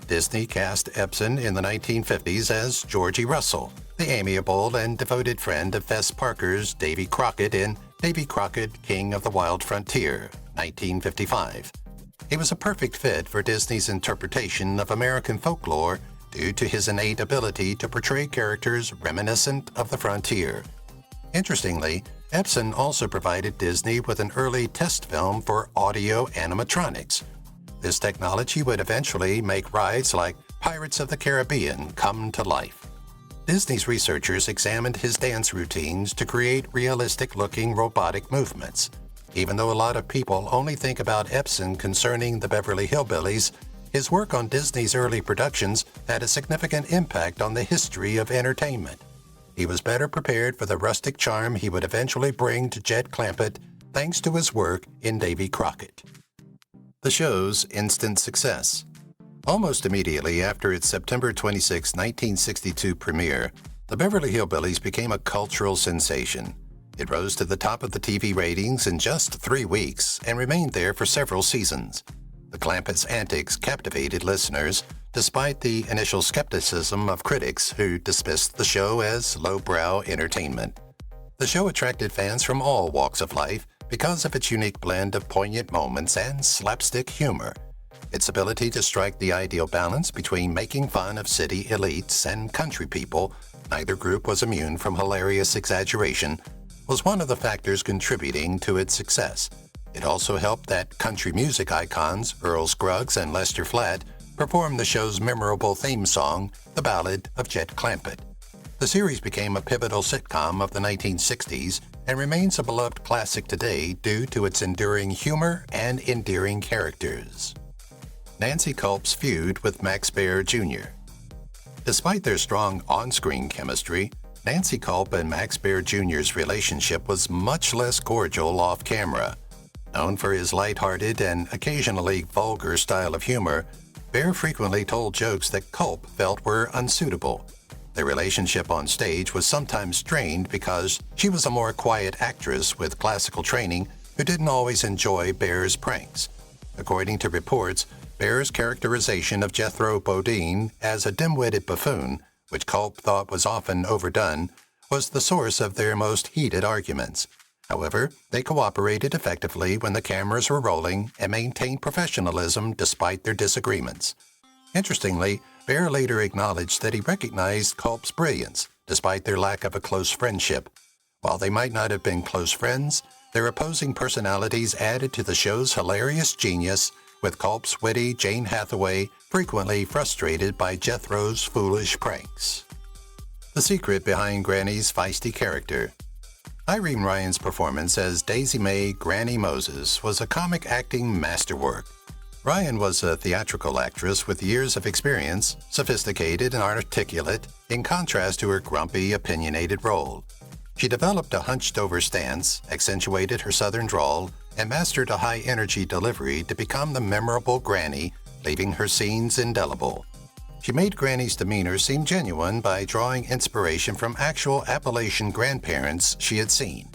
Disney cast Ebsen in the 1950s as Georgie Russell, the amiable and devoted friend of Fess Parker's Davy Crockett in Davy Crockett, King of the Wild Frontier, 1955. He was a perfect fit for Disney's interpretation of American folklore due to his innate ability to portray characters reminiscent of the frontier. Interestingly, Ebsen also provided Disney with an early test film for audio animatronics. This technology would eventually make rides like Pirates of the Caribbean come to life. Disney's researchers examined his dance routines to create realistic-looking robotic movements. Even though a lot of people only think about Ebsen concerning the Beverly Hillbillies, his work on Disney's early productions had a significant impact on the history of entertainment. He was better prepared for the rustic charm he would eventually bring to Jed Clampet thanks to his work in Davy Crockett. The show's instant success. Almost immediately after its September 26, 1962 premiere, the Beverly Hillbillies became a cultural sensation. It rose to the top of the TV ratings in just 3 weeks and remained there for several seasons. The Clampets' antics captivated listeners, despite the initial skepticism of critics who dismissed the show as lowbrow entertainment. The show attracted fans from all walks of life because of its unique blend of poignant moments and slapstick humor. Its ability to strike the ideal balance between making fun of city elites and country people, neither group was immune from hilarious exaggeration, was one of the factors contributing to its success. It also helped that country music icons Earl Scruggs and Lester Flatt performed the show's memorable theme song, The Ballad of Jed Clampet. The series became a pivotal sitcom of the 1960s and remains a beloved classic today due to its enduring humor and endearing characters. Nancy Culp's feud with Max Bear Jr. Despite their strong on-screen chemistry, Nancy Culp and Max Bear Jr.'s relationship was much less cordial off-camera. Known for his lighthearted and occasionally vulgar style of humor, Bear frequently told jokes that Culp felt were unsuitable. Their relationship on stage was sometimes strained because she was a more quiet actress with classical training who didn't always enjoy Bear's pranks. According to reports, Bear's characterization of Jethro Bodine as a dim-witted buffoon, which Culp thought was often overdone, was the source of their most heated arguments. However, they cooperated effectively when the cameras were rolling and maintained professionalism despite their disagreements. Interestingly, Bear later acknowledged that he recognized Culp's brilliance, despite their lack of a close friendship. While they might not have been close friends, their opposing personalities added to the show's hilarious genius, with Culp's witty Jane Hathaway frequently frustrated by Jethro's foolish pranks. The secret behind Granny's feisty character. Irene Ryan's performance as Daisy Mae Granny Moses was a comic acting masterwork. Ryan was a theatrical actress with years of experience, sophisticated and articulate, in contrast to her grumpy, opinionated role. She developed a hunched-over stance, accentuated her southern drawl, and mastered a high-energy delivery to become the memorable Granny, leaving her scenes indelible. She made Granny's demeanor seem genuine by drawing inspiration from actual Appalachian grandparents she had seen.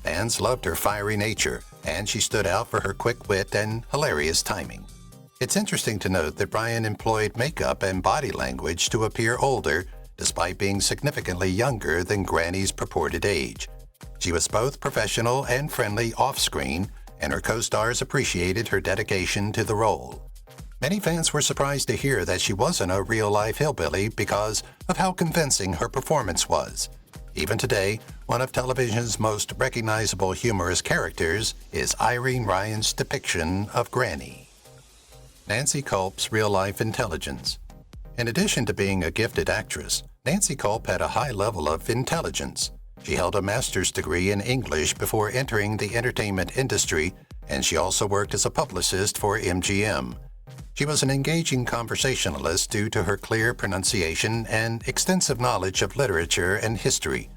Fans loved her fiery nature and she stood out for her quick wit and hilarious timing. It's interesting to note that Bryan employed makeup and body language to appear older, despite being significantly younger than Granny's purported age. She was both professional and friendly off-screen, and her co-stars appreciated her dedication to the role. Many fans were surprised to hear that she wasn't a real-life hillbilly because of how convincing her performance was. Even today, one of television's most recognizable humorous characters is Irene Ryan's depiction of Granny. Nancy Culp's real-life intelligence. In addition to being a gifted actress, Nancy Culp had a high level of intelligence. She held a master's degree in English before entering the entertainment industry, and she also worked as a publicist for MGM. She was an engaging conversationalist due to her clear pronunciation and extensive knowledge of literature and history.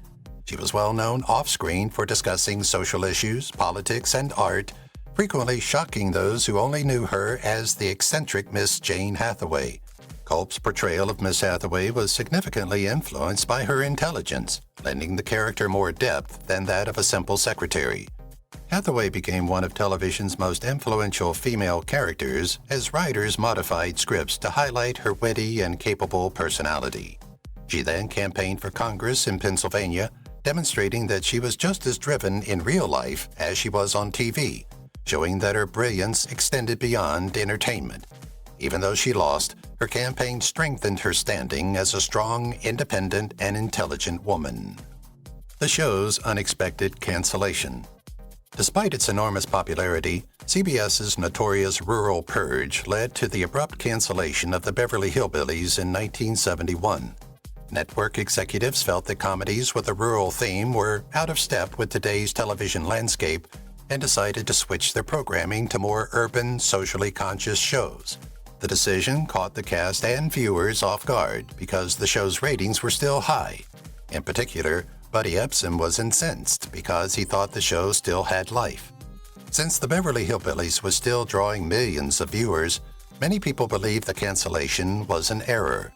She was well known off-screen for discussing social issues, politics, and art, frequently shocking those who only knew her as the eccentric Miss Jane Hathaway. Culp's portrayal of Miss Hathaway was significantly influenced by her intelligence, lending the character more depth than that of a simple secretary. Hathaway became one of television's most influential female characters as writers modified scripts to highlight her witty and capable personality. She then campaigned for Congress in Pennsylvania, demonstrating that she was just as driven in real life as she was on TV, showing that her brilliance extended beyond entertainment. Even though she lost, her campaign strengthened her standing as a strong, independent, and intelligent woman. The show's unexpected cancellation. Despite its enormous popularity, CBS's notorious rural purge led to the abrupt cancellation of the Beverly Hillbillies in 1971. Network executives felt that comedies with a rural theme were out of step with today's television landscape and decided to switch their programming to more urban, socially conscious shows. The decision caught the cast and viewers off guard because the show's ratings were still high. In particular, Buddy Ebsen was incensed because he thought the show still had life. Since the Beverly Hillbillies was still drawing millions of viewers, many people believed the cancellation was an error.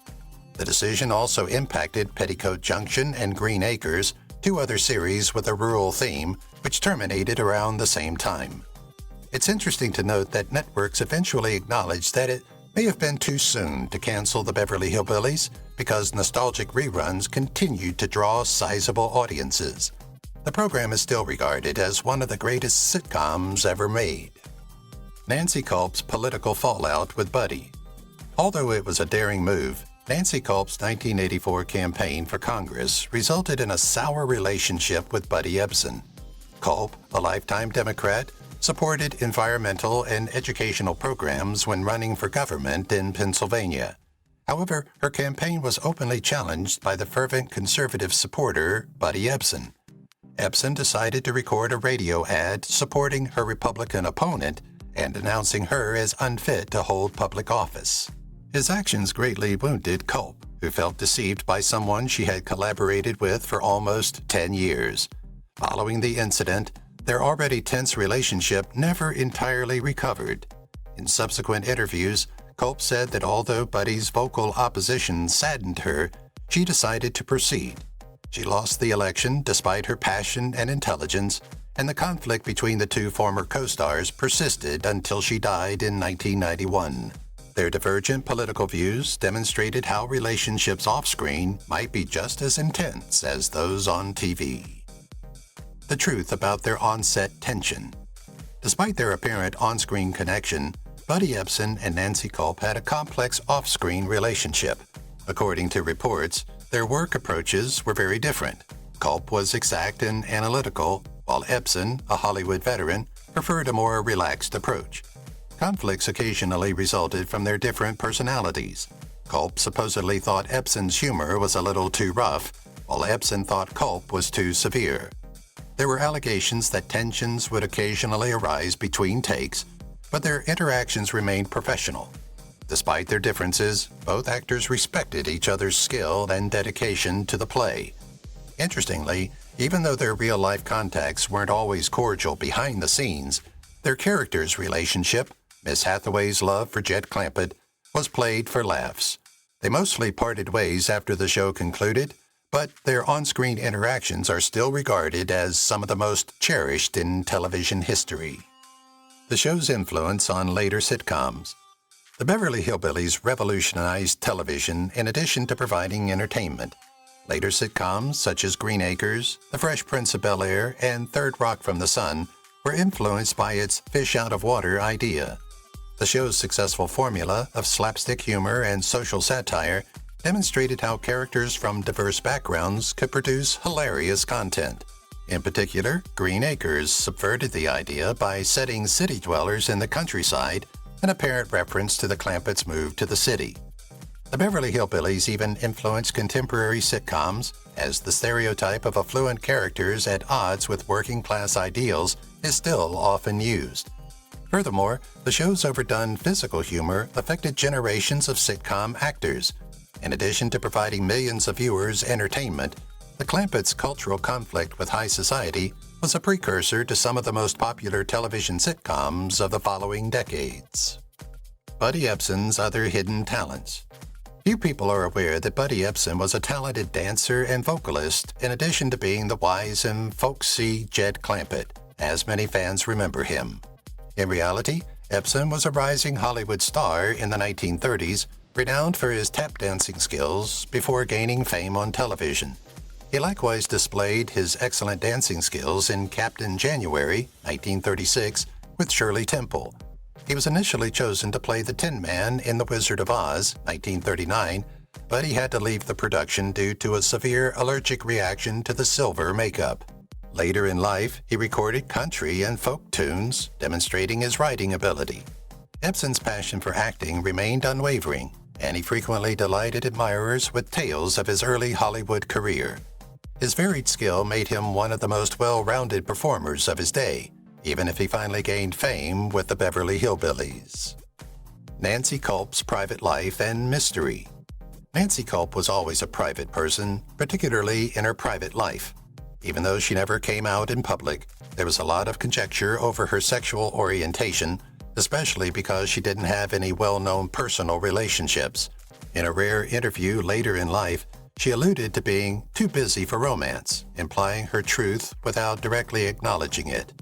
The decision also impacted Petticoat Junction and Green Acres, two other series with a rural theme, which terminated around the same time. It's interesting to note that networks eventually acknowledged that it may have been too soon to cancel the Beverly Hillbillies because nostalgic reruns continued to draw sizable audiences. The program is still regarded as one of the greatest sitcoms ever made. Nancy Culp's political fallout with Buddy. Although it was a daring move, Nancy Culp's 1984 campaign for Congress resulted in a sour relationship with Buddy Ebsen. Culp, a lifetime Democrat, supported environmental and educational programs when running for government in Pennsylvania. However, her campaign was openly challenged by the fervent conservative supporter, Buddy Ebsen. Ebsen decided to record a radio ad supporting her Republican opponent and announcing her as unfit to hold public office. His actions greatly wounded Culp, who felt deceived by someone she had collaborated with for almost 10 years. Following the incident, their already tense relationship never entirely recovered. In subsequent interviews, Culp said that although Buddy's vocal opposition saddened her, she decided to proceed. She lost the election despite her passion and intelligence, and the conflict between the two former co-stars persisted until she died in 1991. Their divergent political views demonstrated how relationships off-screen might be just as intense as those on TV. The truth about their on-set tension. Despite their apparent on-screen connection, Buddy Ebsen and Nancy Culp had a complex off-screen relationship. According to reports, their work approaches were very different. Culp was exact and analytical, while Ebsen, a Hollywood veteran, preferred a more relaxed approach. Conflicts occasionally resulted from their different personalities. Culp supposedly thought Ebsen's humor was a little too rough, while Ebsen thought Culp was too severe. There were allegations that tensions would occasionally arise between takes, but their interactions remained professional. Despite their differences, both actors respected each other's skill and dedication to the play. Interestingly, even though their real-life contacts weren't always cordial behind the scenes, their characters' relationship, Miss Hathaway's love for Jed Clampet, was played for laughs. They mostly parted ways after the show concluded, but their on-screen interactions are still regarded as some of the most cherished in television history. The show's influence on later sitcoms. The Beverly Hillbillies revolutionized television in addition to providing entertainment. Later sitcoms such as Green Acres, The Fresh Prince of Bel-Air, and Third Rock from the Sun were influenced by its fish-out-of-water idea. The show's successful formula of slapstick humor and social satire demonstrated how characters from diverse backgrounds could produce hilarious content. In particular, Green Acres subverted the idea by setting city dwellers in the countryside, an apparent reference to the Clampets' move to the city. The Beverly Hillbillies even influenced contemporary sitcoms, as the stereotype of affluent characters at odds with working-class ideals is still often used. Furthermore, the show's overdone physical humor affected generations of sitcom actors. In addition to providing millions of viewers entertainment, the Clampets' cultural conflict with high society was a precursor to some of the most popular television sitcoms of the following decades. Buddy Ebsen's other hidden talents. Few people are aware that Buddy Ebsen was a talented dancer and vocalist in addition to being the wise and folksy Jed Clampet, as many fans remember him. In reality, Ebsen was a rising Hollywood star in the 1930s, renowned for his tap dancing skills before gaining fame on television. He likewise displayed his excellent dancing skills in Captain January, 1936, with Shirley Temple. He was initially chosen to play the Tin Man in The Wizard of Oz, 1939, but he had to leave the production due to a severe allergic reaction to the silver makeup. Later in life, he recorded country and folk tunes, demonstrating his writing ability. Ebsen's passion for acting remained unwavering, and he frequently delighted admirers with tales of his early Hollywood career. His varied skill made him one of the most well-rounded performers of his day, even if he finally gained fame with the Beverly Hillbillies. Nancy Culp's private life and mystery. Nancy Culp was always a private person, particularly in her private life. Even though she never came out in public, there was a lot of conjecture over her sexual orientation, especially because she didn't have any well-known personal relationships. In a rare interview later in life, she alluded to being too busy for romance, implying her truth without directly acknowledging it.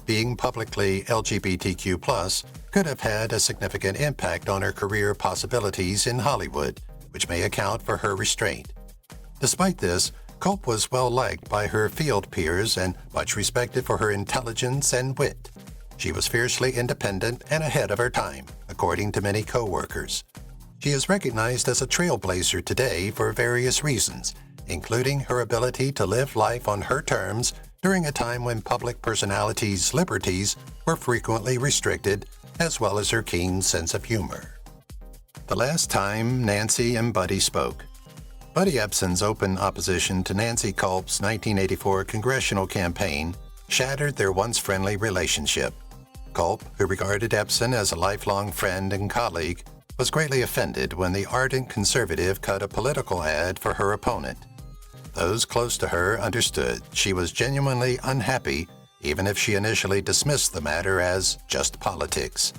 Being publicly LGBTQ+ could have had a significant impact on her career possibilities in Hollywood, which may account for her restraint. Despite this, Culp was well-liked by her field peers and much respected for her intelligence and wit. She was fiercely independent and ahead of her time, according to many co-workers. She is recognized as a trailblazer today for various reasons, including her ability to live life on her terms during a time when public personalities' liberties were frequently restricted, as well as her keen sense of humor. The last time Nancy and Buddy spoke. Buddy Ebsen's open opposition to Nancy Culp's 1984 congressional campaign shattered their once friendly relationship. Culp, who regarded Ebsen as a lifelong friend and colleague, was greatly offended when the ardent conservative cut a political ad for her opponent. Those close to her understood she was genuinely unhappy, even if she initially dismissed the matter as just politics.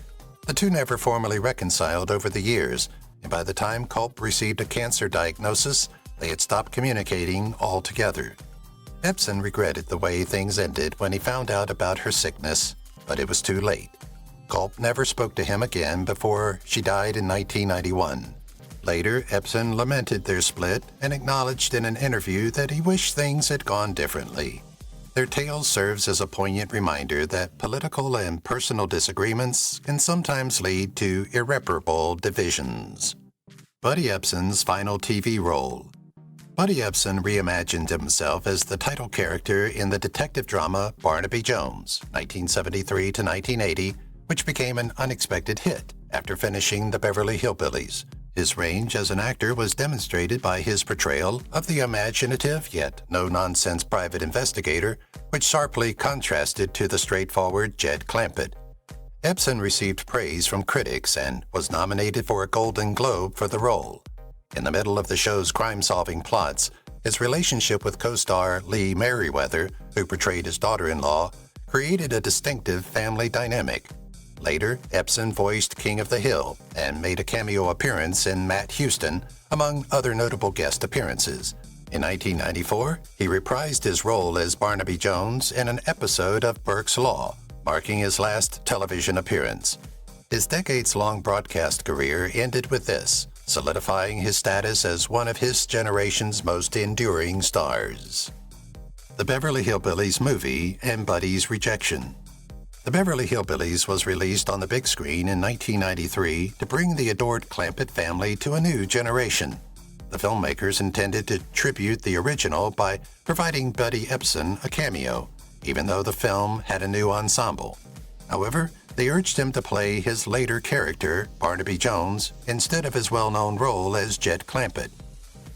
The two never formally reconciled over the years, and by the time Culp received a cancer diagnosis, they had stopped communicating altogether. Ebsen regretted the way things ended when he found out about her sickness, but it was too late. Culp never spoke to him again before she died in 1991. Later, Ebsen lamented their split and acknowledged in an interview that he wished things had gone differently. Their tale serves as a poignant reminder that political and personal disagreements can sometimes lead to irreparable divisions. Buddy Ebsen's final TV role. Buddy Ebsen reimagined himself as the title character in the detective drama Barnaby Jones, 1973 to 1980, which became an unexpected hit after finishing The Beverly Hillbillies. His range as an actor was demonstrated by his portrayal of the imaginative yet no-nonsense private investigator, which sharply contrasted to the straightforward Jed Clampet. Ebsen received praise from critics and was nominated for a Golden Globe for the role. In the middle of the show's crime-solving plots, his relationship with co-star Lee Merriweather, who portrayed his daughter-in-law, created a distinctive family dynamic. Later, Ebsen voiced King of the Hill and made a cameo appearance in Matt Houston, among other notable guest appearances. In 1994, he reprised his role as Barnaby Jones in an episode of Burke's Law, marking his last television appearance. His decades-long broadcast career ended with this, solidifying his status as one of his generation's most enduring stars. The Beverly Hillbillies movie and Buddy's rejection. The Beverly Hillbillies was released on the big screen in 1993 to bring the adored Clampet family to a new generation. The filmmakers intended to tribute the original by providing Buddy Ebsen a cameo, even though the film had a new ensemble. However, they urged him to play his later character, Barnaby Jones, instead of his well-known role as Jed Clampet.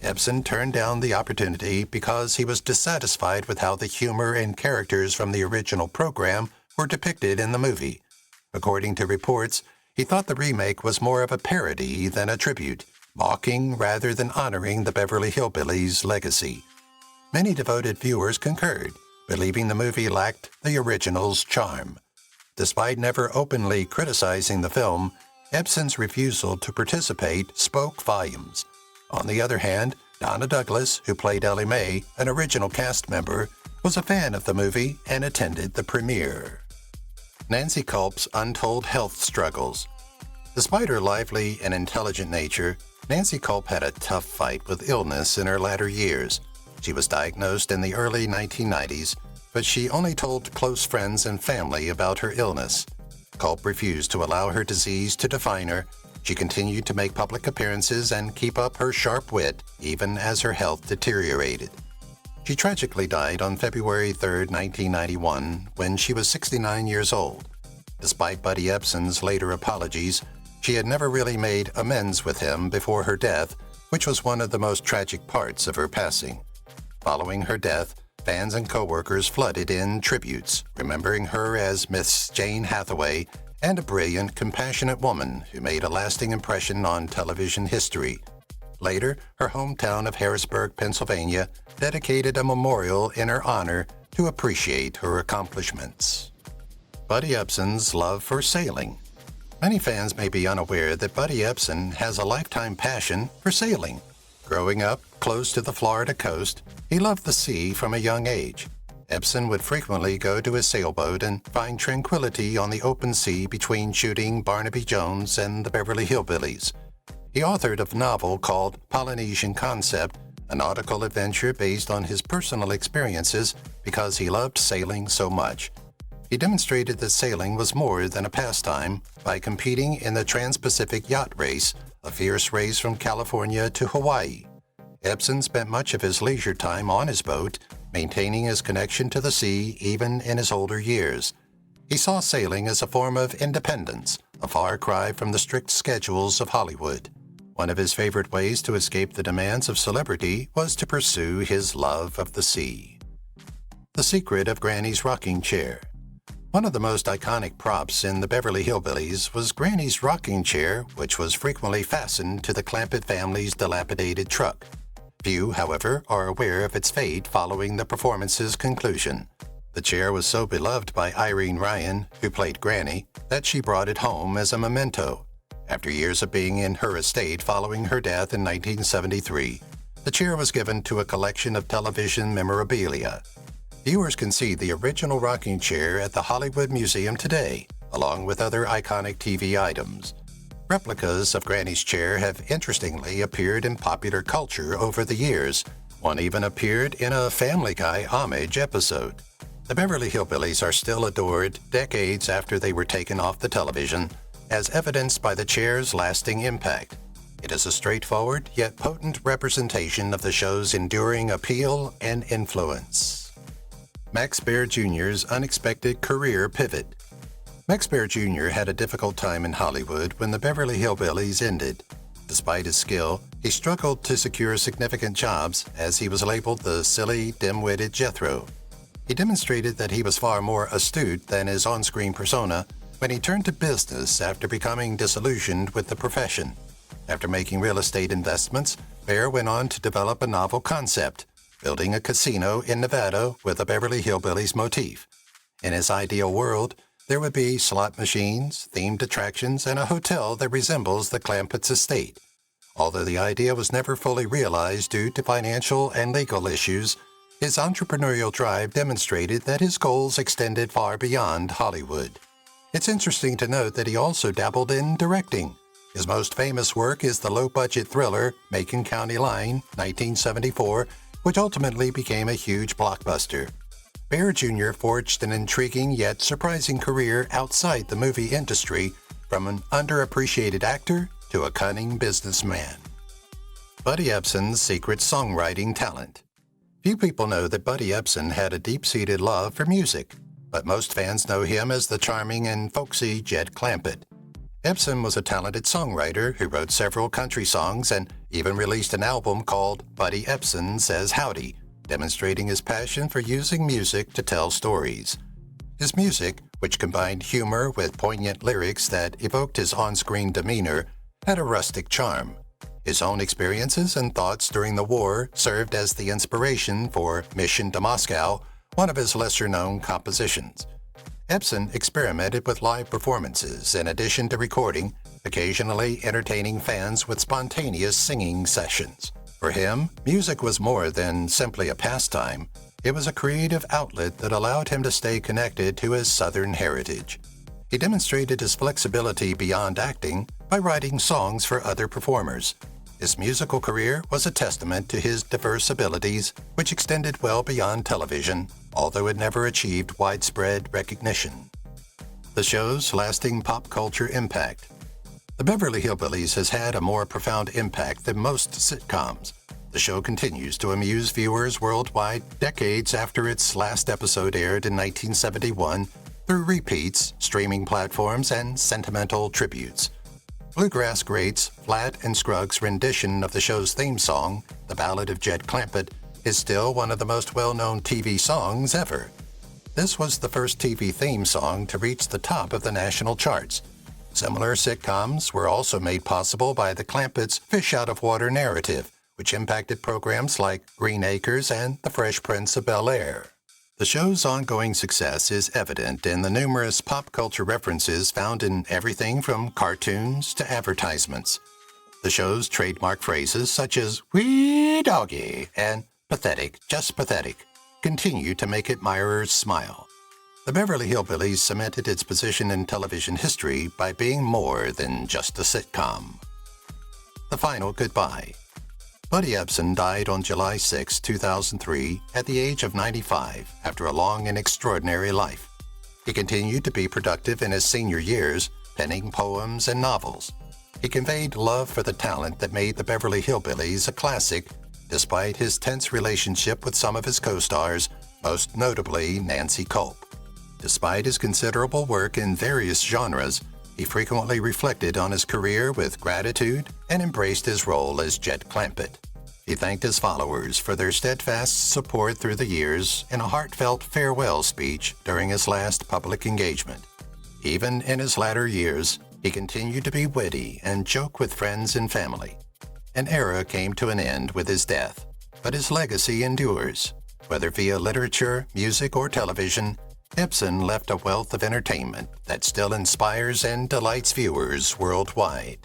Ebsen turned down the opportunity because he was dissatisfied with how the humor and characters from the original program were depicted in the movie. According to reports, he thought the remake was more of a parody than a tribute, mocking rather than honoring the Beverly Hillbillies' legacy. Many devoted viewers concurred, believing the movie lacked the original's charm. Despite never openly criticizing the film, Ebsen's refusal to participate spoke volumes. On the other hand, Donna Douglas, who played Ellie Mae, an original cast member, was a fan of the movie and attended the premiere. Nancy Culp's untold health struggles. Despite her lively and intelligent nature, Nancy Culp had a tough fight with illness in her latter years. She was diagnosed in the early 1990s, but she only told close friends and family about her illness. Culp refused to allow her disease to define her. She continued to make public appearances and keep up her sharp wit, even as her health deteriorated. She tragically died on February 3, 1991, when she was 69 years old. Despite Buddy Ebsen's later apologies, she had never really made amends with him before her death, which was one of the most tragic parts of her passing. Following her death, fans and co-workers flooded in tributes, remembering her as Miss Jane Hathaway and a brilliant, compassionate woman who made a lasting impression on television history. Later, her hometown of Harrisburg, Pennsylvania, dedicated a memorial in her honor to appreciate her accomplishments. Buddy Ebsen's love for sailing. Many fans may be unaware that Buddy Ebsen has a lifetime passion for sailing. Growing up close to the Florida coast, he loved the sea from a young age. Ebsen would frequently go to his sailboat and find tranquility on the open sea between shooting Barnaby Jones and the Beverly Hillbillies. He authored a novel called Polynesian Concept, a nautical adventure based on his personal experiences because he loved sailing so much. He demonstrated that sailing was more than a pastime by competing in the Trans-Pacific Yacht Race, a fierce race from California to Hawaii. Ebsen spent much of his leisure time on his boat, maintaining his connection to the sea even in his older years. He saw sailing as a form of independence, a far cry from the strict schedules of Hollywood. One of his favorite ways to escape the demands of celebrity was to pursue his love of the sea. The secret of Granny's rocking chair. One of the most iconic props in the Beverly Hillbillies was Granny's rocking chair, which was frequently fastened to the Clampet family's dilapidated truck. Few, however, are aware of its fate following the performance's conclusion. The chair was so beloved by Irene Ryan, who played Granny, that she brought it home as a memento. After years of being in her estate following her death in 1973, the chair was given to a collection of television memorabilia. Viewers can see the original rocking chair at the Hollywood Museum today, along with other iconic TV items. Replicas of Granny's chair have interestingly appeared in popular culture over the years. One even appeared in a Family Guy homage episode. The Beverly Hillbillies are still adored decades after they were taken off the television, as evidenced by the chair's lasting impact. It is a straightforward yet potent representation of the show's enduring appeal and influence. Max Bear Jr.'s unexpected career pivot. Max Bear Jr. had a difficult time in Hollywood when the Beverly Hillbillies ended. Despite his skill, he struggled to secure significant jobs as he was labeled the silly, dim-witted Jethro. He demonstrated that he was far more astute than his on-screen persona when he turned to business after becoming disillusioned with the profession. After making real estate investments, Bear went on to develop a novel concept, building a casino in Nevada with a Beverly Hillbillies motif. In his ideal world, there would be slot machines, themed attractions, and a hotel that resembles the Clampets estate. Although the idea was never fully realized due to financial and legal issues, his entrepreneurial drive demonstrated that his goals extended far beyond Hollywood. It's interesting to note that he also dabbled in directing. His most famous work is the low-budget thriller Macon County Line, 1974, which ultimately became a huge blockbuster. Bear Jr. forged an intriguing yet surprising career outside the movie industry, from an underappreciated actor to a cunning businessman. Buddy Ebsen's secret songwriting talent. Few people know that Buddy Ebsen had a deep-seated love for music, but most fans know him as the charming and folksy Jed Clampet. Ebsen was a talented songwriter who wrote several country songs and even released an album called Buddy Ebsen Says Howdy, demonstrating his passion for using music to tell stories. His music, which combined humor with poignant lyrics that evoked his on-screen demeanor, had a rustic charm. His own experiences and thoughts during the war served as the inspiration for Mission to Moscow, one of his lesser-known compositions. Ebsen experimented with live performances in addition to recording, occasionally entertaining fans with spontaneous singing sessions. For him, music was more than simply a pastime. It was a creative outlet that allowed him to stay connected to his Southern heritage. He demonstrated his flexibility beyond acting by writing songs for other performers. His musical career was a testament to his diverse abilities, which extended well beyond television, although it never achieved widespread recognition. The show's lasting pop culture impact. The Beverly Hillbillies has had a more profound impact than most sitcoms. The show continues to amuse viewers worldwide decades after its last episode aired in 1971 through repeats, streaming platforms, and sentimental tributes. Bluegrass greats Flatt and Scruggs' rendition of the show's theme song, The Ballad of Jed Clampet, is still one of the most well-known TV songs ever. This was the first TV theme song to reach the top of the national charts. Similar sitcoms were also made possible by the Clampets' fish-out-of-water narrative, which impacted programs like Green Acres and The Fresh Prince of Bel-Air. The show's ongoing success is evident in the numerous pop culture references found in everything from cartoons to advertisements. The show's trademark phrases such as "wee doggy" and "pathetic, just pathetic" continue to make admirers smile. The Beverly Hillbillies cemented its position in television history by being more than just a sitcom. The final goodbye. Buddy Ebsen died on July 6, 2003, at the age of 95 after a long and extraordinary life. He continued to be productive in his senior years, penning poems and novels. He conveyed love for the talent that made the Beverly Hillbillies a classic, despite his tense relationship with some of his co-stars, most notably Nancy Culp. Despite his considerable work in various genres, he frequently reflected on his career with gratitude and embraced his role as Jed Clampet. He thanked his followers for their steadfast support through the years in a heartfelt farewell speech during his last public engagement. Even in his latter years, he continued to be witty and joke with friends and family. An era came to an end with his death, but his legacy endures. Whether via literature, music, or television, Ebsen left a wealth of entertainment that still inspires and delights viewers worldwide.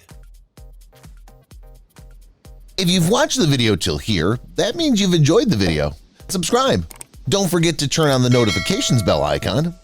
If you've watched the video till here, that means you've enjoyed the video. Subscribe. Don't forget to turn on the notifications bell icon